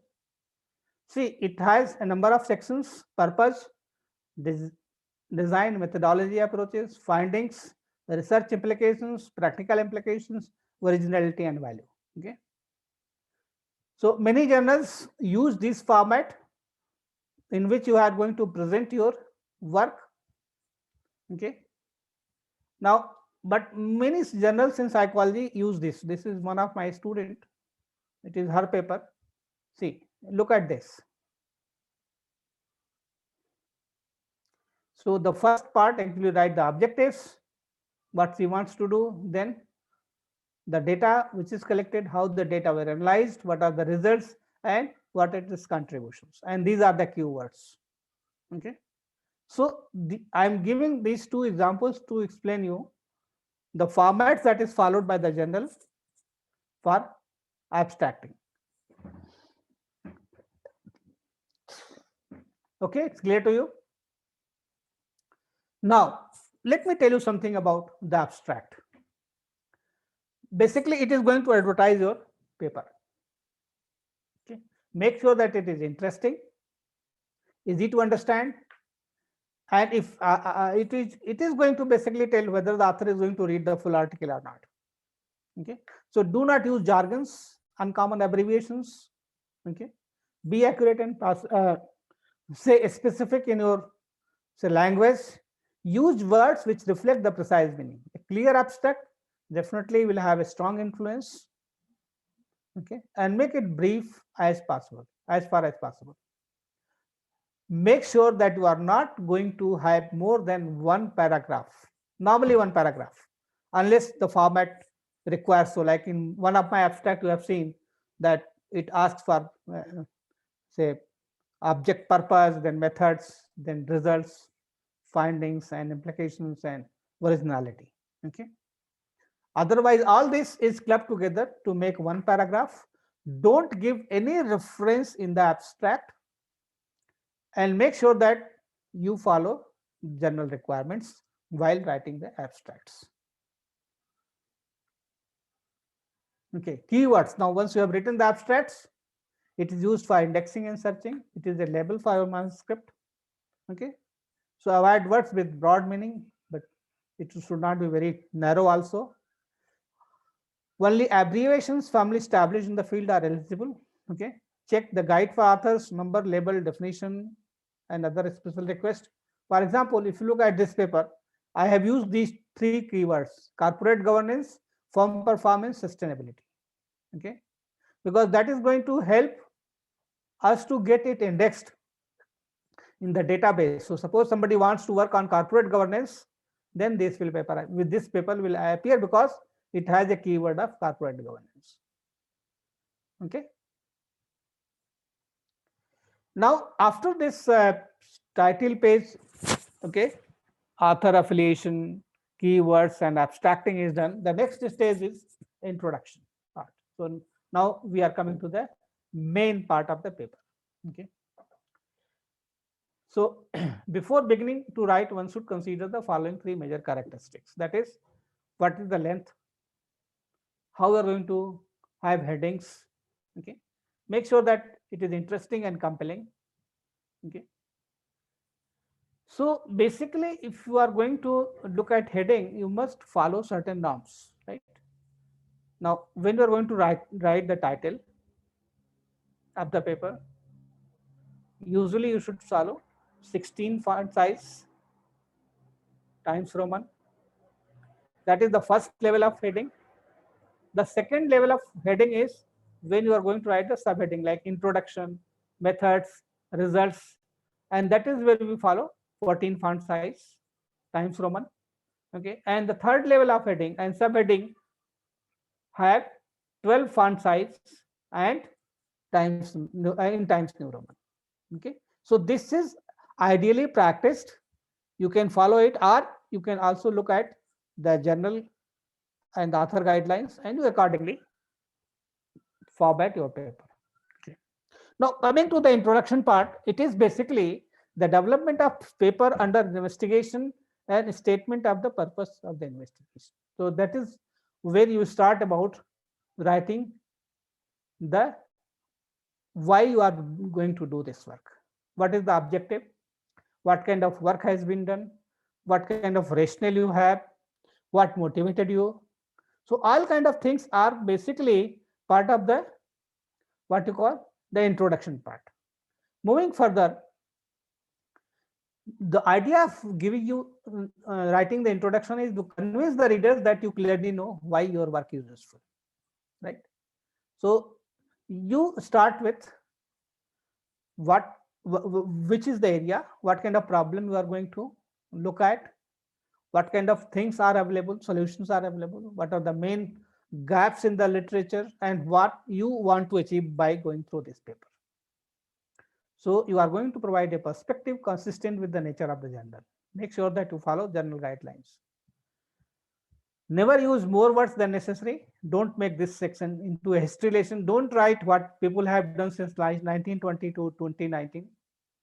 [SPEAKER 1] See, it has a number of sections: purpose, design, methodology approaches, findings, research implications, practical implications, originality and value. Okay. So many journals use this format in which you are going to present your work. Okay. Now, but many journals in psychology use this. This is one of my student. It is her paper. See, look at this. So the first part actually write the objectives, what she wants to do, then the data which is collected, how the data were analyzed, what are the results, and what are its contributions. And these are the keywords. Okay. So I'm giving these two examples to explain you the formats that is followed by the journal for abstracting. Okay, it's clear to you? Now, let me tell you something about the abstract. Basically, it is going to advertise your paper. Okay. Make sure that it is interesting, easy to understand, and if it is going to basically tell whether the author is going to read the full article or not. Okay. So do not use jargons, uncommon abbreviations. Okay. Be accurate and say specific in your language. Use words which reflect the precise meaning. A clear abstract definitely will have a strong influence. Okay, and make it brief as possible, as far as possible. Make sure that you are not going to have more than one paragraph. Normally one paragraph, unless the format requires so. Like in one of my abstract, you have seen that it asks for say object, purpose, then methods, then results, findings and implications, and originality. Okay. Otherwise, all this is clubbed together to make one paragraph. Don't give any reference in the abstract, and make sure that you follow general requirements while writing the abstracts. Okay, keywords. Now, once you have written the abstracts, it is used for indexing and searching. It is a label for your manuscript. Okay, so avoid words with broad meaning, but it should not be very narrow also. Only abbreviations firmly established in the field are eligible. Okay, check the guide for authors, number, label, definition, and other special requests. For example, if you look at this paper, I have used these three keywords: corporate governance, firm performance, sustainability. Okay, because that is going to help us to get it indexed in the database. So suppose somebody wants to work on corporate governance, then this will paper with this paper will appear because it has a keyword of corporate governance. Okay. Now after this title page, okay, author affiliation, keywords and abstracting is done. The next stage is introduction part. So now we are coming to the main part of the paper. Okay. So before beginning to write, one should consider the following three major characteristics. That is, what is the length, how we are going to have headings. Okay. Make sure that it is interesting and compelling. Okay. So basically, if you are going to look at heading, you must follow certain norms, right? Now, when you are going to write the title of the paper, usually you should follow 16 font size times Roman. That is the first level of heading. The second level of heading is when you are going to write the subheading like introduction, methods, results, and that is where we follow 14 font size times Roman. Okay, and the third level of heading and subheading have 12 font size and times in Times New Roman. Okay, so this is ideally practiced. You can follow it, or you can also look at the journal and the author guidelines, and you accordingly format your paper. Okay. Now coming to the introduction part, it is basically the development of paper under investigation and statement of the purpose of the investigation. So that is where you start about writing the why you are going to do this work. What is the objective? What kind of work has been done? What kind of rationale you have? What motivated you? So all kind of things are basically part of the what you call the introduction part. Moving further, the idea of giving you writing the introduction is to convince the readers that you clearly know why your work is useful, right? So you start with what which is the area, what kind of problem you are going to look at, what kind of things are available, solutions are available, what are the main gaps in the literature, and what you want to achieve by going through this paper. So you are going to provide a perspective consistent with the nature of the journal. Make sure that you follow journal guidelines. Never use more words than necessary. Don't make this section into a history lesson. Don't write what people have done since 1920 to 2019,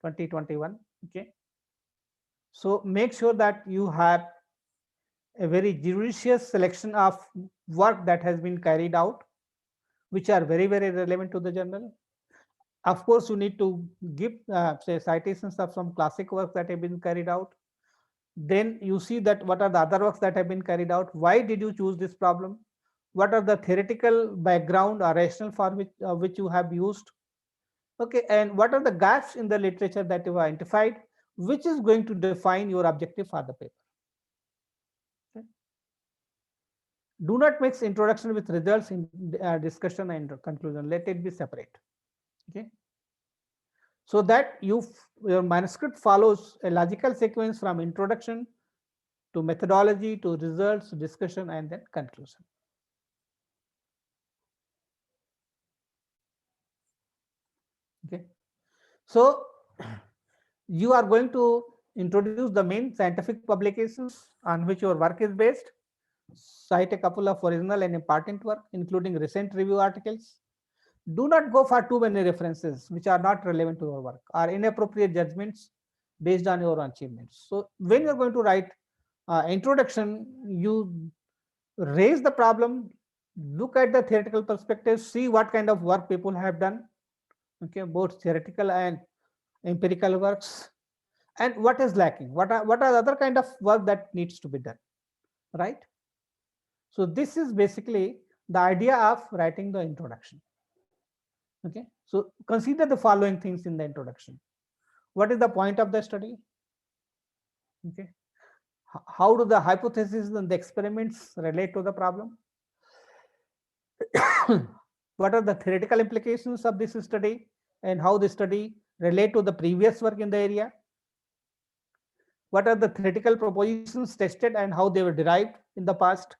[SPEAKER 1] 2021. Okay. So make sure that you have a very judicious selection of work that has been carried out, which are very, very relevant to the journal. Of course, you need to give say citations of some classic works that have been carried out. Then you see that what are the other works that have been carried out. Why did you choose this problem? What are the theoretical background or rationale for which you have used? Okay, and what are the gaps in the literature that you have identified, which is going to define your objective for the paper. Okay. Do not mix introduction with results in discussion and conclusion. Let it be separate. Okay. So that your manuscript follows a logical sequence from introduction to methodology to results, discussion, and then conclusion. Okay. So you are going to introduce the main scientific publications on which your work is based. Cite a couple of original and important work, including recent review articles. Do not go for too many references which are not relevant to your work or inappropriate judgments based on your achievements. So when you're going to write introduction, you raise the problem, look at the theoretical perspective, see what kind of work people have done, okay, both theoretical and empirical works, and what is lacking, what are the other kind of work that needs to be done, right? So this is basically the idea of writing the introduction. Okay, so consider the following things in the introduction. What is the point of the study? Okay, how do the hypotheses and the experiments relate to the problem? What are the theoretical implications of this study and how the study relate to the previous work in the area? what are the theoretical propositions tested and how they were derived in the past,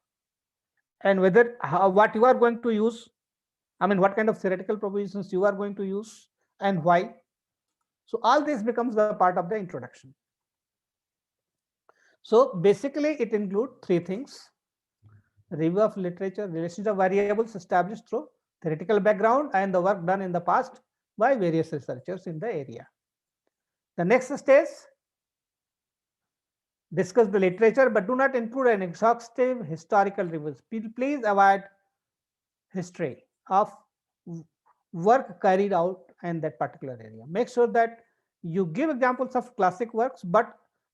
[SPEAKER 1] and whether what you are going to use, I mean, what kind of theoretical propositions you are going to use and why. So all this becomes the part of the introduction. So basically it includes three things: review of literature, relations of variables established through theoretical background, and the work done in the past by various researchers in the area. The next stage, discuss the literature, but do not include an exhaustive historical reviews. Please avoid history of work carried out in that particular area. Make sure that you give examples of classic works, but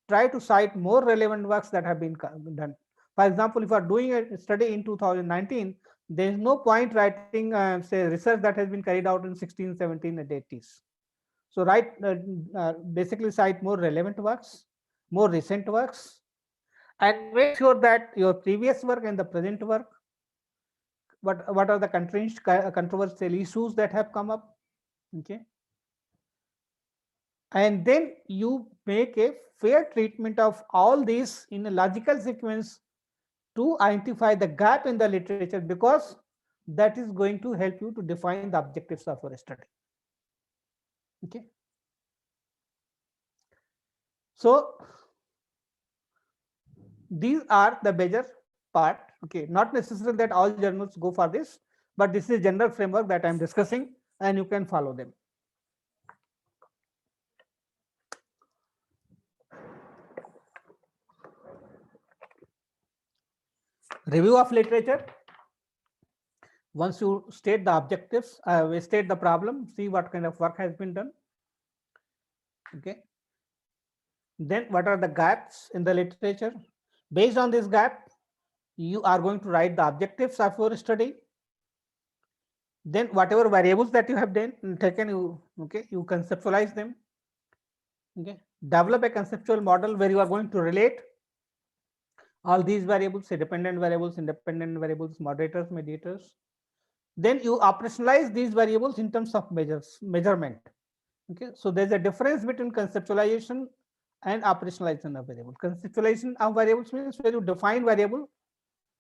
[SPEAKER 1] try to cite more relevant works that have been done. For example, if you are doing a study in 2019, there is no point writing say research that has been carried out in 16, 17 and 80s. So write basically cite more relevant works, more recent works, and make sure that your previous work and the present work, what are the controversial issues that have come up, okay, and then you make a fair treatment of all these in a logical sequence to identify the gap in the literature, because that is going to help you to define the objectives of your study. Okay, so these are the major part. Okay, not necessarily that all journals go for this, but this is general framework that I am discussing and you can follow them. Review of literature. Once you state the objectives, we state the problem, see what kind of work has been done. Okay. Then what are the gaps in the literature? Based on this gap, you are going to write the objectives of your study. Then whatever variables that you have taken, you conceptualize them. Okay. Develop a conceptual model where you are going to relate all these variables, say dependent variables, independent variables, moderators, mediators. Then you operationalize these variables in terms of measurement. Okay, so there's a difference between conceptualization and operationalization of variable. Conceptualization of variables means where you define variable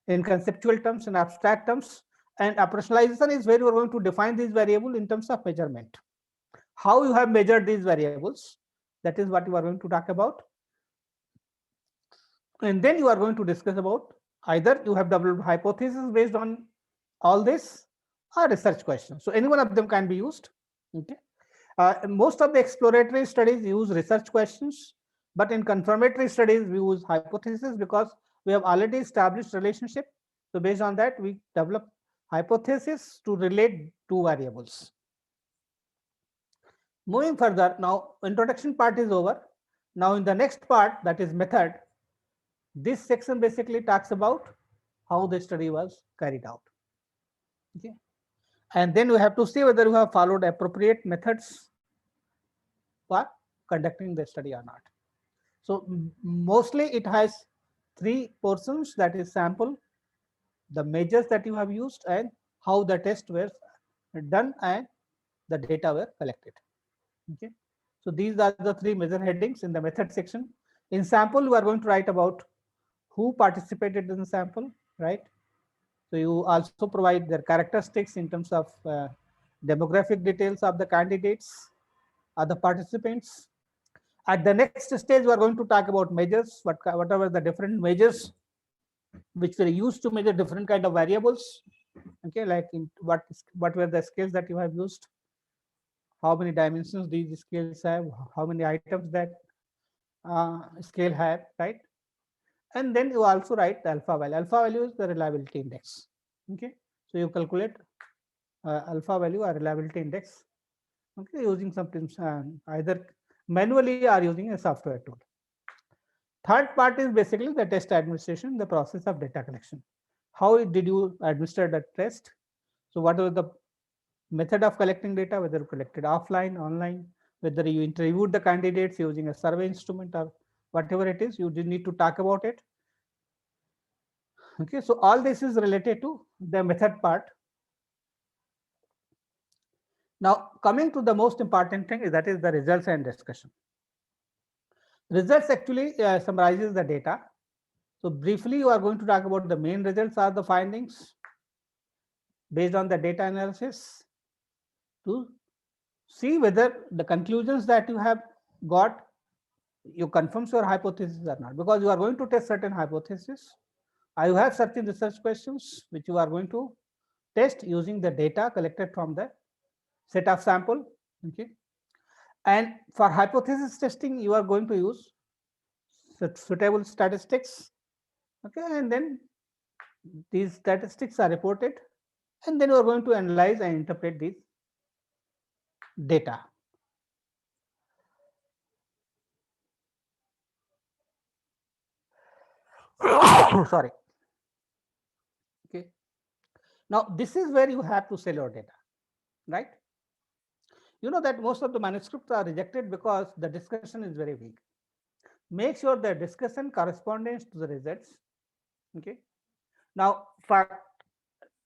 [SPEAKER 1] in conceptual terms and abstract terms, and operationalization is where you are going to define these variable in terms of measurement. How you have measured these variables, that is what you are going to talk about. And then you are going to discuss about either you have developed hypothesis based on all this or research questions. So any one of them can be used. Okay. Most of the exploratory studies use research questions, but in confirmatory studies we use hypothesis because we have already established relationship. So based on that we develop hypothesis to relate two variables. Moving further, now introduction part is over. Now in the next part, that is method, this section basically talks about how the study was carried out. Okay. And then we have to see whether you have followed appropriate methods for conducting the study or not. So mostly it has three portions, that is sample, the measures that you have used, and how the tests were done and the data were collected. Okay. So these are the three major headings in the method section. In sample, we are going to write about who participated in the sample, right? So you also provide their characteristics in terms of demographic details of the candidates or the participants. At the next stage, we are going to talk about measures, whatever the different measures which were used to measure different kind of variables. Okay, like what were the scales that you have used, how many dimensions these scales have, how many items that scale have, right? And then you also write the alpha value. Alpha value is the reliability index. Okay, so you calculate alpha value or reliability index. Okay, using sometimes either manually or using a software tool. Third part is basically the test administration, the process of data collection. How did you administer the test? So what was the method of collecting data, whether you collected offline, online, whether you interviewed the candidates using a survey instrument or whatever it is, you did need to talk about it. Okay, so all this is related to the method part. Now coming to the most important thing, that is the results and discussion. Results actually summarizes the data. So briefly, you are going to talk about the main results are the findings based on the data analysis to see whether the conclusions that you have got, you confirms your hypothesis or not, because you are going to test certain hypothesis. You have certain research questions which you are going to test using the data collected from the set of sample. Okay, and for hypothesis testing, you are going to use suitable statistics. Okay, and then these statistics are reported, and then you are going to analyze and interpret these data. Sorry. Okay. Now this is where you have to sell your data, right? You know that most of the manuscripts are rejected because the discussion is very weak. Make sure the discussion corresponds to the results. Okay. Now,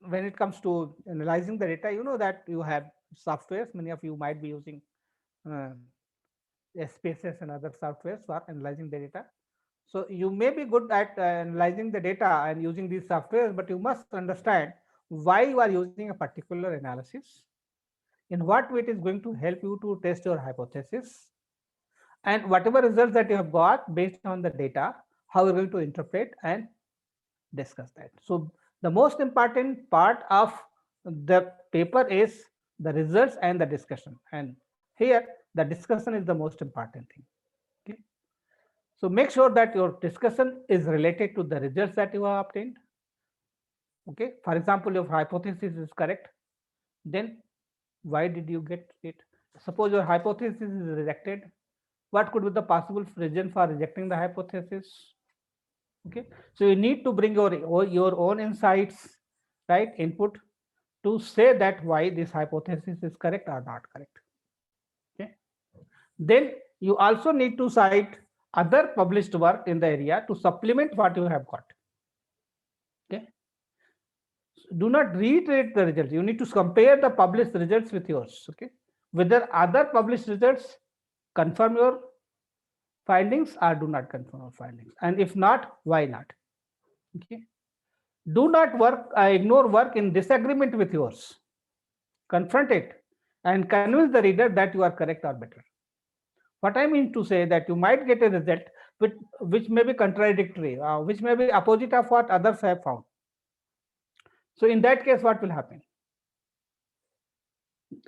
[SPEAKER 1] when it comes to analyzing the data, you know that you have softwares. Many of you might be using uh, SPSS and other softwares for analyzing the data. So you may be good at analyzing the data and using these softwares, but you must understand why you are using a particular analysis, in what way it is going to help you to test your hypothesis, and whatever results that you have got based on the data, how you're going to interpret and discuss that. So the most important part of the paper is the results and the discussion. And here the discussion is the most important thing. Okay. So make sure that your discussion is related to the results that you have obtained. Okay. For example, if hypothesis is correct, then why did you get it? Suppose your hypothesis is rejected. What could be the possible reason for rejecting the hypothesis? Okay, so you need to bring your own insights, right, input, to say that why this hypothesis is correct or not correct. Okay, then you also need to cite other published work in the area to supplement what you have got. Okay, do not reiterate the results. You need to compare the published results with yours. Okay, whether other published results confirm your findings or do not confirm your findings, and if not, why not? Okay, do not ignore work in disagreement with yours. Confront it and convince the reader that you are correct or better. What I mean to say that you might get a result which may be contradictory, which may be opposite of what others have found. So in that case, what will happen?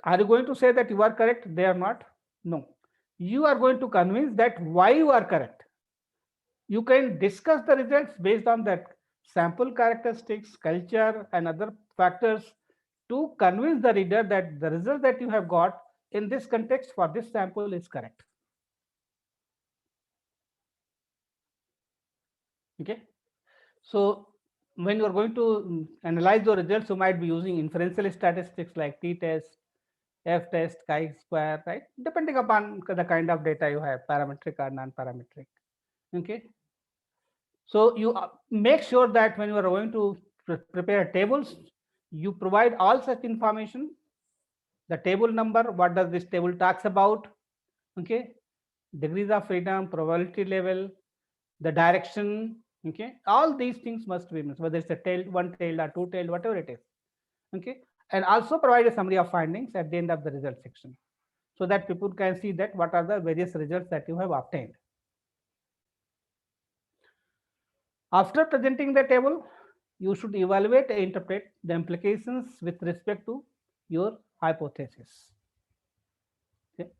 [SPEAKER 1] Are you going to say that you are correct, they are not? No. You are going to convince that why you are correct. You can discuss the results based on that sample characteristics, culture, and other factors to convince the reader that the result that you have got in this context for this sample is correct. Okay. So when you are going to analyze the results, you might be using inferential statistics like t-test, f-test, chi-square, right? Depending upon the kind of data you have, parametric or non-parametric. Okay. So you make sure that when you are going to prepare tables, you provide all such information, the table number, what does this table talks about, okay, degrees of freedom, probability level, the direction, okay, all these things must be missed, whether it's a tailed, one tailed or two tailed, whatever it is, okay, and also provide a summary of findings at the end of the result section, so that people can see that what are the various results that you have obtained. After presenting the table, you should evaluate and interpret the implications with respect to your hypothesis. Okay.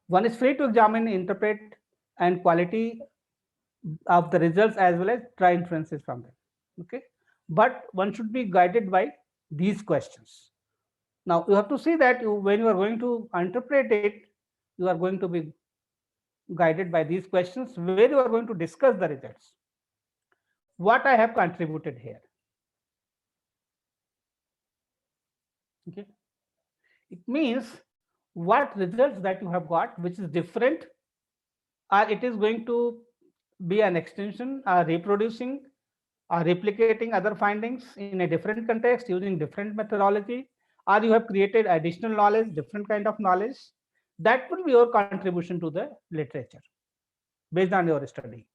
[SPEAKER 1] One is free to examine, interpret, and quality of the results as well as try inferences from them. Okay, but one should be guided by these questions. Now you have to see that when you are going to interpret it, you are going to be guided by these questions where you are going to discuss the results. What I have contributed here. Okay, it means what results that you have got which is different, or it is going to be an extension or reproducing or replicating other findings in a different context using different methodology, or you have created additional knowledge, different kind of knowledge. That will be your contribution to the literature. based on your study.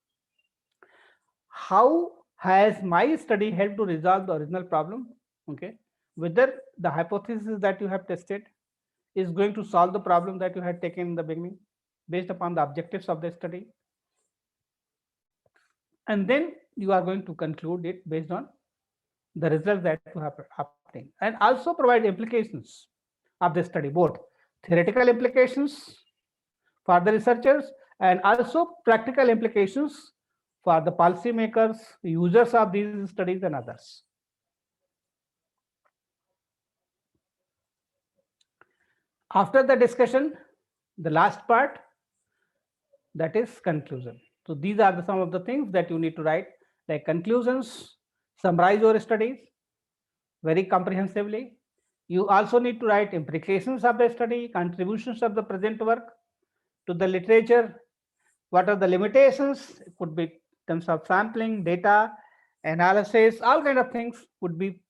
[SPEAKER 1] How has my study helped to resolve the original problem? Okay, whether the hypothesis that you have tested is going to solve the problem that you had taken in the beginning based upon the objectives of the study, and then you are going to conclude it based on the results that you have obtained, and also provide implications of the study, both theoretical implications for the researchers and also practical implications for the policymakers, users of these studies, and others. After the discussion, the last part, that is conclusion. So these are some of the things that you need to write, like conclusions, summarize your studies very comprehensively. You also need to write implications of the study, contributions of the present work to the literature, what are the limitations, it could be in terms of sampling, data, analysis, all kind of things would be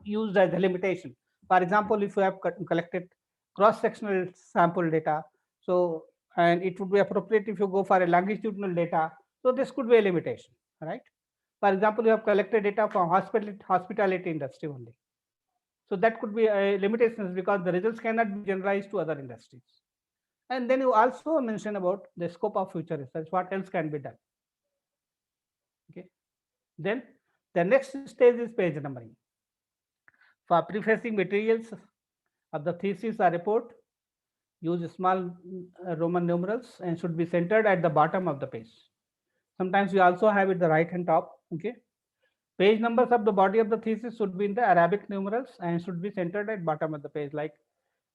[SPEAKER 1] used as a limitation. For example, if you have collected cross-sectional sample data, so and it would be appropriate if you go for a longitudinal data, so this could be a limitation, right? For example, you have collected data from hospitality industry only, so that could be a limitation because the results cannot be generalized to other industries. And then you also mention about the scope of future research, what else can be done. Okay, then the next stage is page numbering. For prefacing materials of the thesis or report, use small Roman numerals and should be centered at the bottom of the page. Sometimes we also have it the right hand top. Okay, page numbers of the body of the thesis should be in the Arabic numerals and should be centered at bottom of the page, like,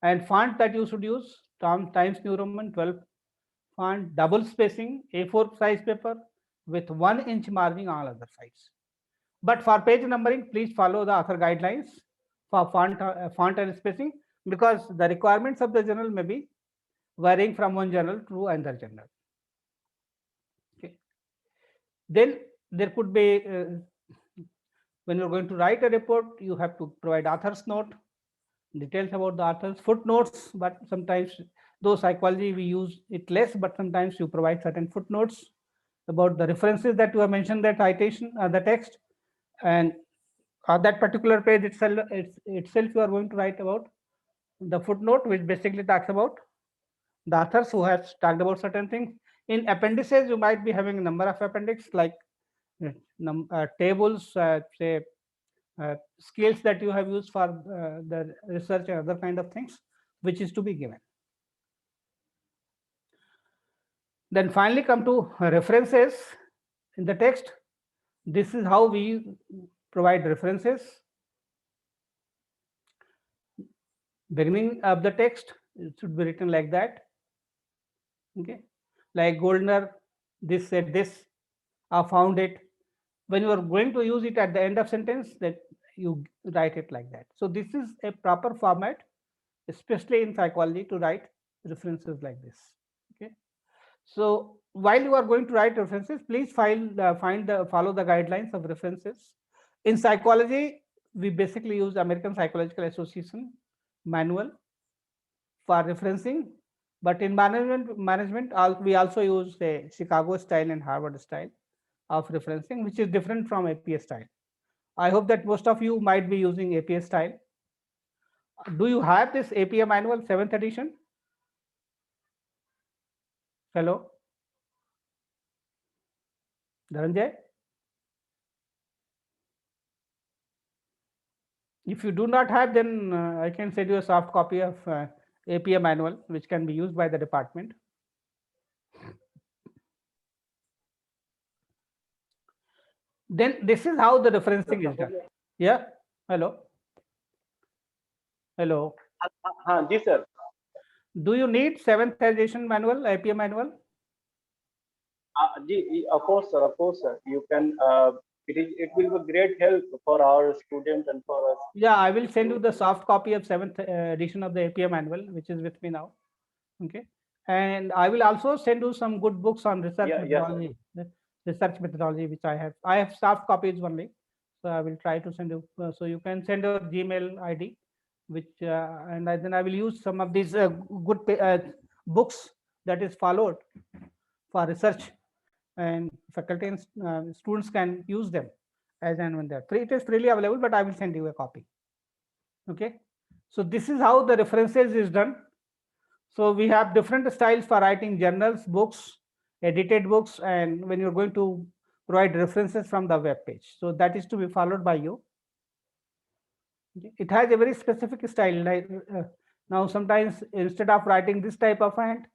[SPEAKER 1] and font that you should use Times New Roman 12 font, double spacing, A4 size paper with 1 inch margin on other sides. But for page numbering, please follow the author guidelines for font and spacing, because the requirements of the journal may be varying from one journal to another journal. Okay. Then there could be, when you're going to write a report, you have to provide author's note, details about the authors, footnotes, but sometimes though psychology we use it less, but sometimes you provide certain footnotes about the references that you have mentioned, that citation, the text, and on that particular page itself you are going to write about the footnote, which basically talks about the authors who have talked about certain things. In appendices, you might be having a number of appendix, like tables, say skills that you have used for the research and other kind of things, which is to be given. Then finally come to references in the text. This is how we provide references. Beginning of the text, it should be written like that. Okay, like Goldner, this said this, I found it. When you are going to use it at the end of sentence, that you write it like that. So this is a proper format, especially in psychology, to write references like this. Okay, so while you are going to write references, please follow the guidelines of references. In psychology, we basically use American Psychological Association manual for referencing, but in management we also use the Chicago style and Harvard style of referencing, which is different from APA style. I hope that most of you might be using APA style. Do you have this APA manual 7th edition? Hello, Dhananjay? If you do not have, then I can send you a soft copy of APA manual, which can be used by the department. Then this is how the referencing is done. Yeah, hello. Hello.
[SPEAKER 2] Ji sir.
[SPEAKER 1] Do you need 7th edition manual, APA manual?
[SPEAKER 2] Of course, sir. You can. It will be great help for our students and for us.
[SPEAKER 1] Yeah, I will send you the soft copy of 7th edition of the APA manual, which is with me now. Okay, and I will also send you some good books on research methodology. Research methodology, which I have soft copies only, so I will try to send you. So you can send your Gmail ID, which and then I will use some of these good books that is followed for research and faculty and students can use them as and when they're free. It is freely available, but I will send you a copy. Okay, so this is how the references is done. So we have different styles for writing journals, books, edited books, and when you're going to provide references from the web page. So that is to be followed by you. It has a very specific style. Like now, sometimes instead of writing this type of font,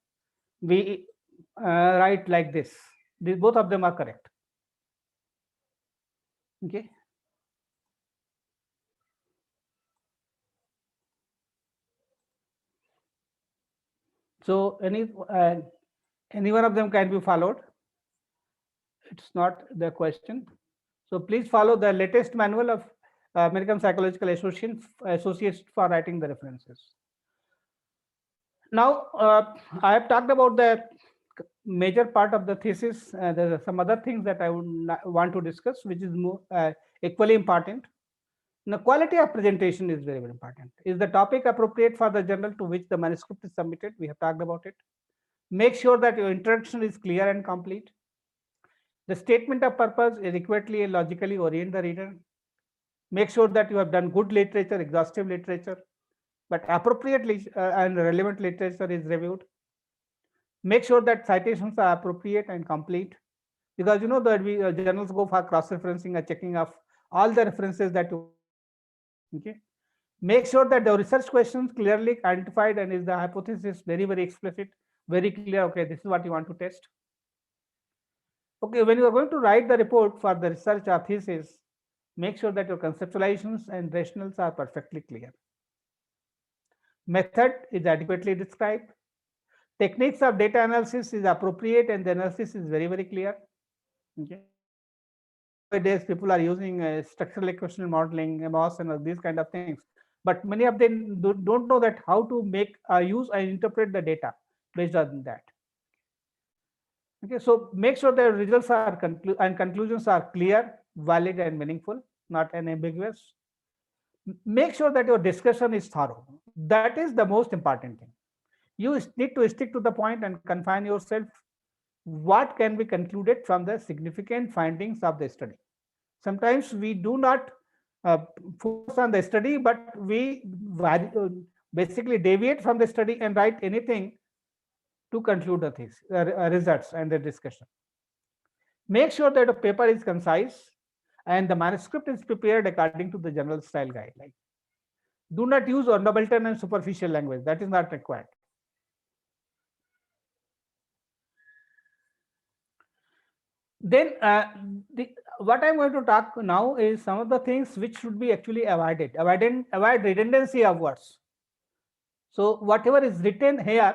[SPEAKER 1] we write like this. Both of them are correct. Okay. So any one of them can be followed. It's not the question. So please follow the latest manual of American Psychological Associates for writing the references. Now, I have talked about the major part of the thesis. There are some other things that I would want to discuss, which is more equally important. Now, quality of presentation is very, very important. Is the topic appropriate for the journal to which the manuscript is submitted? We have talked about it. Make sure that your introduction is clear and complete. The statement of purpose adequately and logically orient the reader. Make sure that you have done good literature, exhaustive literature, but appropriately and relevant literature is reviewed. Make sure that citations are appropriate and complete, because you know that we journals go for cross-referencing and checking of all the references that you. Okay. Make sure that the research questions clearly identified and is the hypothesis very, very explicit, very clear. Okay, this is what you want to test. Okay, when you are going to write the report for the research or thesis, make sure that your conceptualizations and rationales are perfectly clear. Method is adequately described. Techniques of data analysis is appropriate and the analysis is very, very clear. Okay. Nowadays, people are using structural equational modeling, MOS, and these kind of things. But many of them don't know that how to make use and interpret the data based on that. Okay, so make sure the results are and conclusions are clear, valid, and meaningful, not ambiguous. Make sure that your discussion is thorough. That is the most important thing. You need to stick to the point and confine yourself. What can be concluded from the significant findings of the study? Sometimes we do not focus on the study, but we basically deviate from the study and write anything to conclude the things, results and the discussion. Make sure that the paper is concise and the manuscript is prepared according to the general style guideline. Do not use ornamental and superficial language. That is not required. Then what I'm going to talk now is some of the things which should be actually avoided. Avoid redundancy of words. So whatever is written here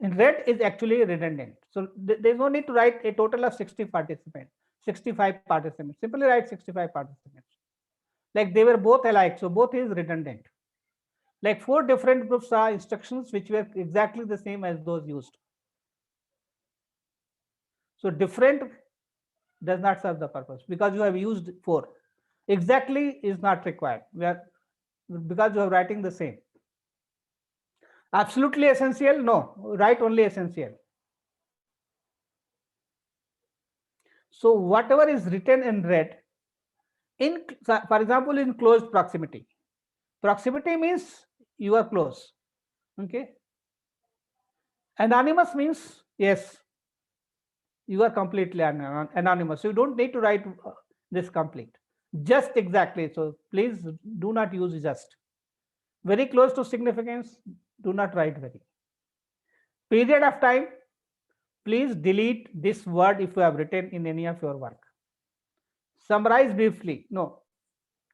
[SPEAKER 1] in red is actually redundant. So there's no need to write a total of 65 participants. Simply write 65 participants. Like they were both alike, so both is redundant. Like 4 different groups are instructions which were exactly the same as those used. So different does not serve the purpose because you have used 4. Exactly is not required. Because you are writing the same. Absolutely essential? No, write only essential. So whatever is written in red, for example, in close proximity. Proximity means you are close. Okay. Anonymous means yes, you are completely anonymous. So you don't need to write this complete. Just exactly. So please do not use just. Very close to significance, do not write very. Period of time, please delete this word if you have written in any of your work. Summarize briefly. No,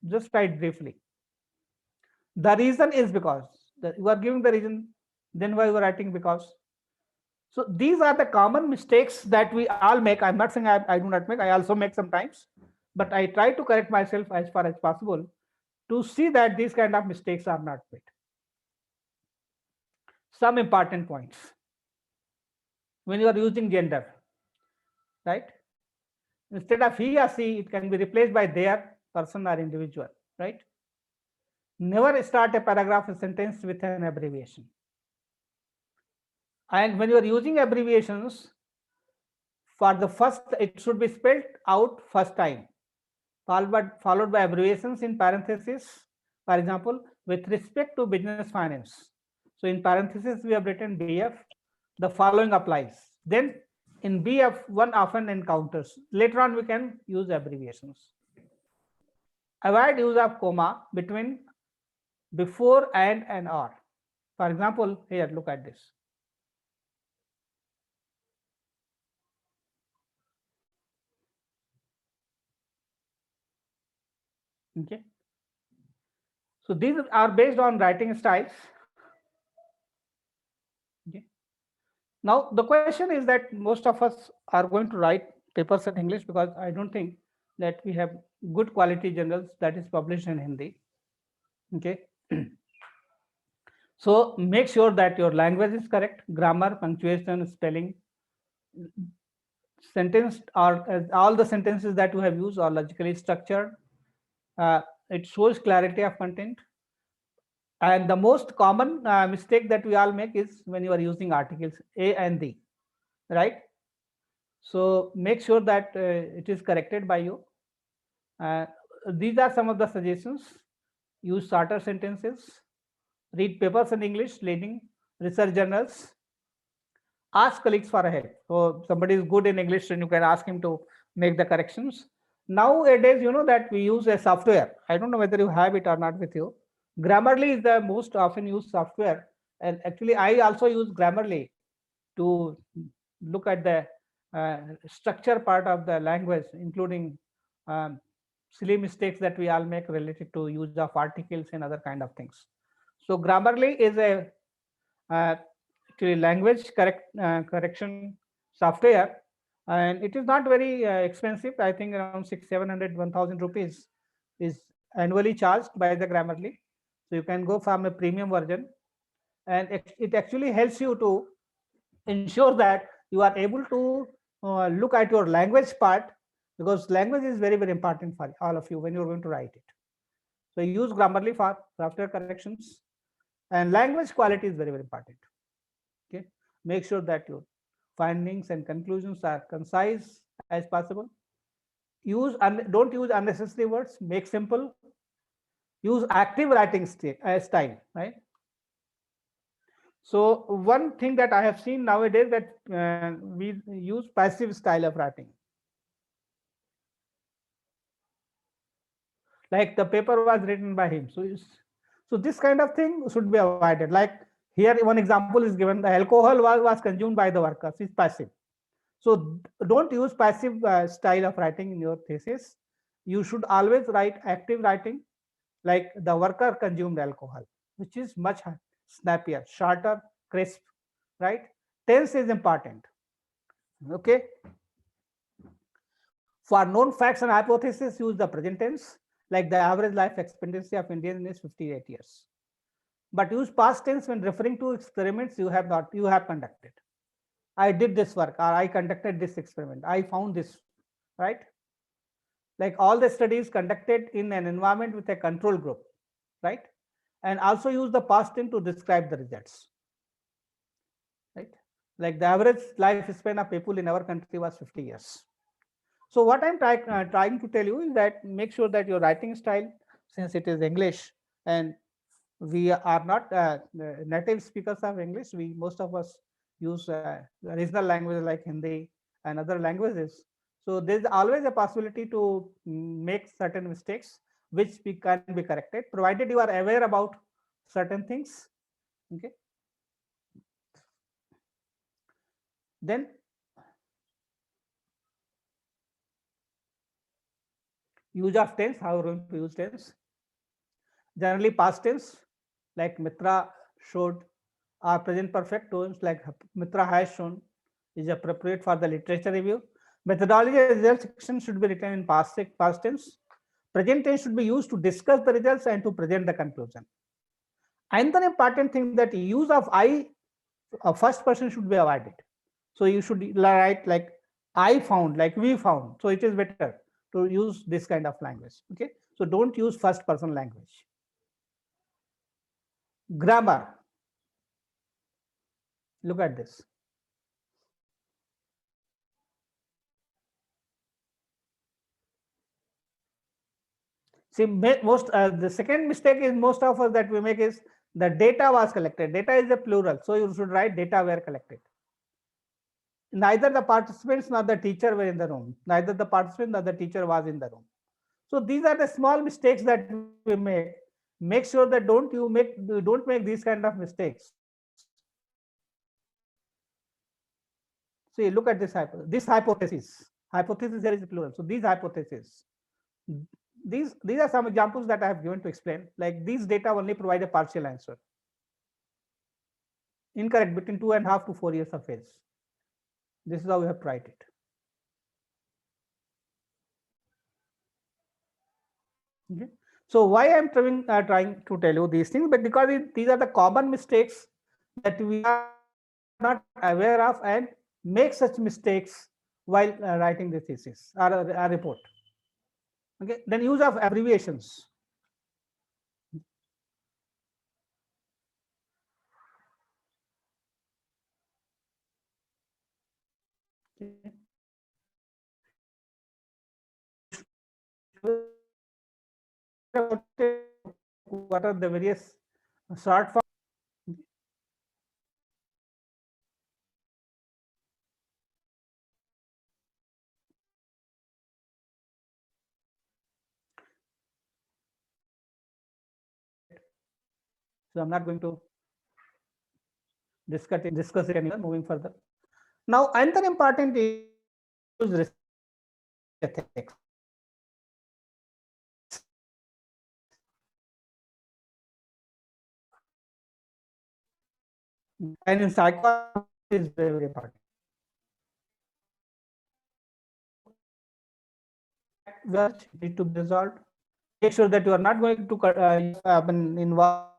[SPEAKER 1] just write briefly. The reason is because you are giving the reason, then why you are writing because. So these are the common mistakes that we all make. I'm not saying I do not make, I also make sometimes, but I try to correct myself as far as possible to see that these kind of mistakes are not made. Some important points. When you are using gender, right? Instead of he or she, it can be replaced by their, person or individual, right? Never start a paragraph or sentence with an abbreviation. And when you are using abbreviations, For the first, it should be spelled out first time, followed by abbreviations in parentheses. For example, with respect to business finance. So in parentheses, we have written BF. The following applies. Then in BF, one often encounters. Later on, we can use abbreviations. Avoid use of comma between before and or. For example, here, look at this. Okay. So these are based on writing styles. Okay. Now the question is that most of us are going to write papers in English because I don't think that we have good quality journals that is published in Hindi. Okay. So make sure that your language is correct, grammar, punctuation, spelling, sentence, or all the sentences that you have used are logically structured. It shows clarity of content. And the most common mistake that we all make is when you are using articles A and the, right? So make sure that it is corrected by you. These are some of the suggestions. Use shorter sentences. Read papers in English, leading research journals. Ask colleagues for help. So somebody is good in English and you can ask him to make the corrections. Nowadays, you know that we use a software. I don't know whether you have it or not with you. Grammarly is the most often used software. And actually, I also use Grammarly to look at the structure part of the language, including silly mistakes that we all make related to use of articles and other kind of things. So Grammarly is a actually language correction software, and it is not very expensive. I think around 600, 700, 1,000 rupees is annually charged by the Grammarly. So you can go from a premium version, and it actually helps you to ensure that you are able to look at your language part, because language is very, very important for all of you when you're going to write it. So use Grammarly for software corrections, and language quality is very, very important. Okay, make sure that your findings and conclusions are concise as possible. Don't use unnecessary words. Make simple. Use active writing style, right? So one thing that I have seen nowadays that we use passive style of writing. Like the paper was written by him. So this kind of thing should be avoided. Like here, one example is given: the alcohol was consumed by the workers. It's passive. So don't use passive style of writing in your thesis. You should always write active writing, like the worker consumed alcohol, which is much snappier, shorter, crisp, right? Tense is important. Okay. For known facts and hypotheses, use the present tense, like the average life expectancy of Indians is 58 years. But use past tense when referring to experiments you have conducted. I did this work, or I conducted this experiment. I found this, right? Like all the studies conducted in an environment with a control group, right? And also use the past tense to describe the results, right? Like the average lifespan of people in our country was 50 years. So what I'm trying to tell you is that make sure that your writing style, since it is English and we are not native speakers of English, most of us use regional languages like Hindi and other languages. So there's always a possibility to make certain mistakes, which can be corrected, provided you are aware about certain things. Okay. Then use of tense, how we're going to use tense. Generally past tense, like Mitra showed, are present perfect tones like Mitra has shown is appropriate for the literature review. Methodology result section should be written in past tense. Present tense should be used to discuss the results and to present the conclusion. Another important thing that use of I, first person should be avoided. So you should write like I found, like we found. So it is better to use this kind of language. Okay. So don't use first person language. Grammar. Look at this. See, the second mistake is most of us that we make is the data was collected. Data is a plural, so you should write data were collected. Neither the participants nor the teacher were in the room. Neither the participant nor the teacher was in the room. So these are the small mistakes that we make. Make sure that don't make these kind of mistakes. See, look at this hypothesis. Hypothesis there is plural. So these hypotheses. These are some examples that I have given to explain. Like these data only provide a partial answer. Incorrect between 2.5 to 4 years of age. This is how we have tried it. Okay. So why I'm trying to tell you these things, but because these are the common mistakes that we are not aware of and make such mistakes while writing the thesis or a report. Okay. Then use of abbreviations. Okay. What are the various short form? So I'm not going to discuss it anymore. Moving further. Now, another important is risk ethics. And in psychology is very, very important. Which need to be resolved. Make sure that you are not going to involve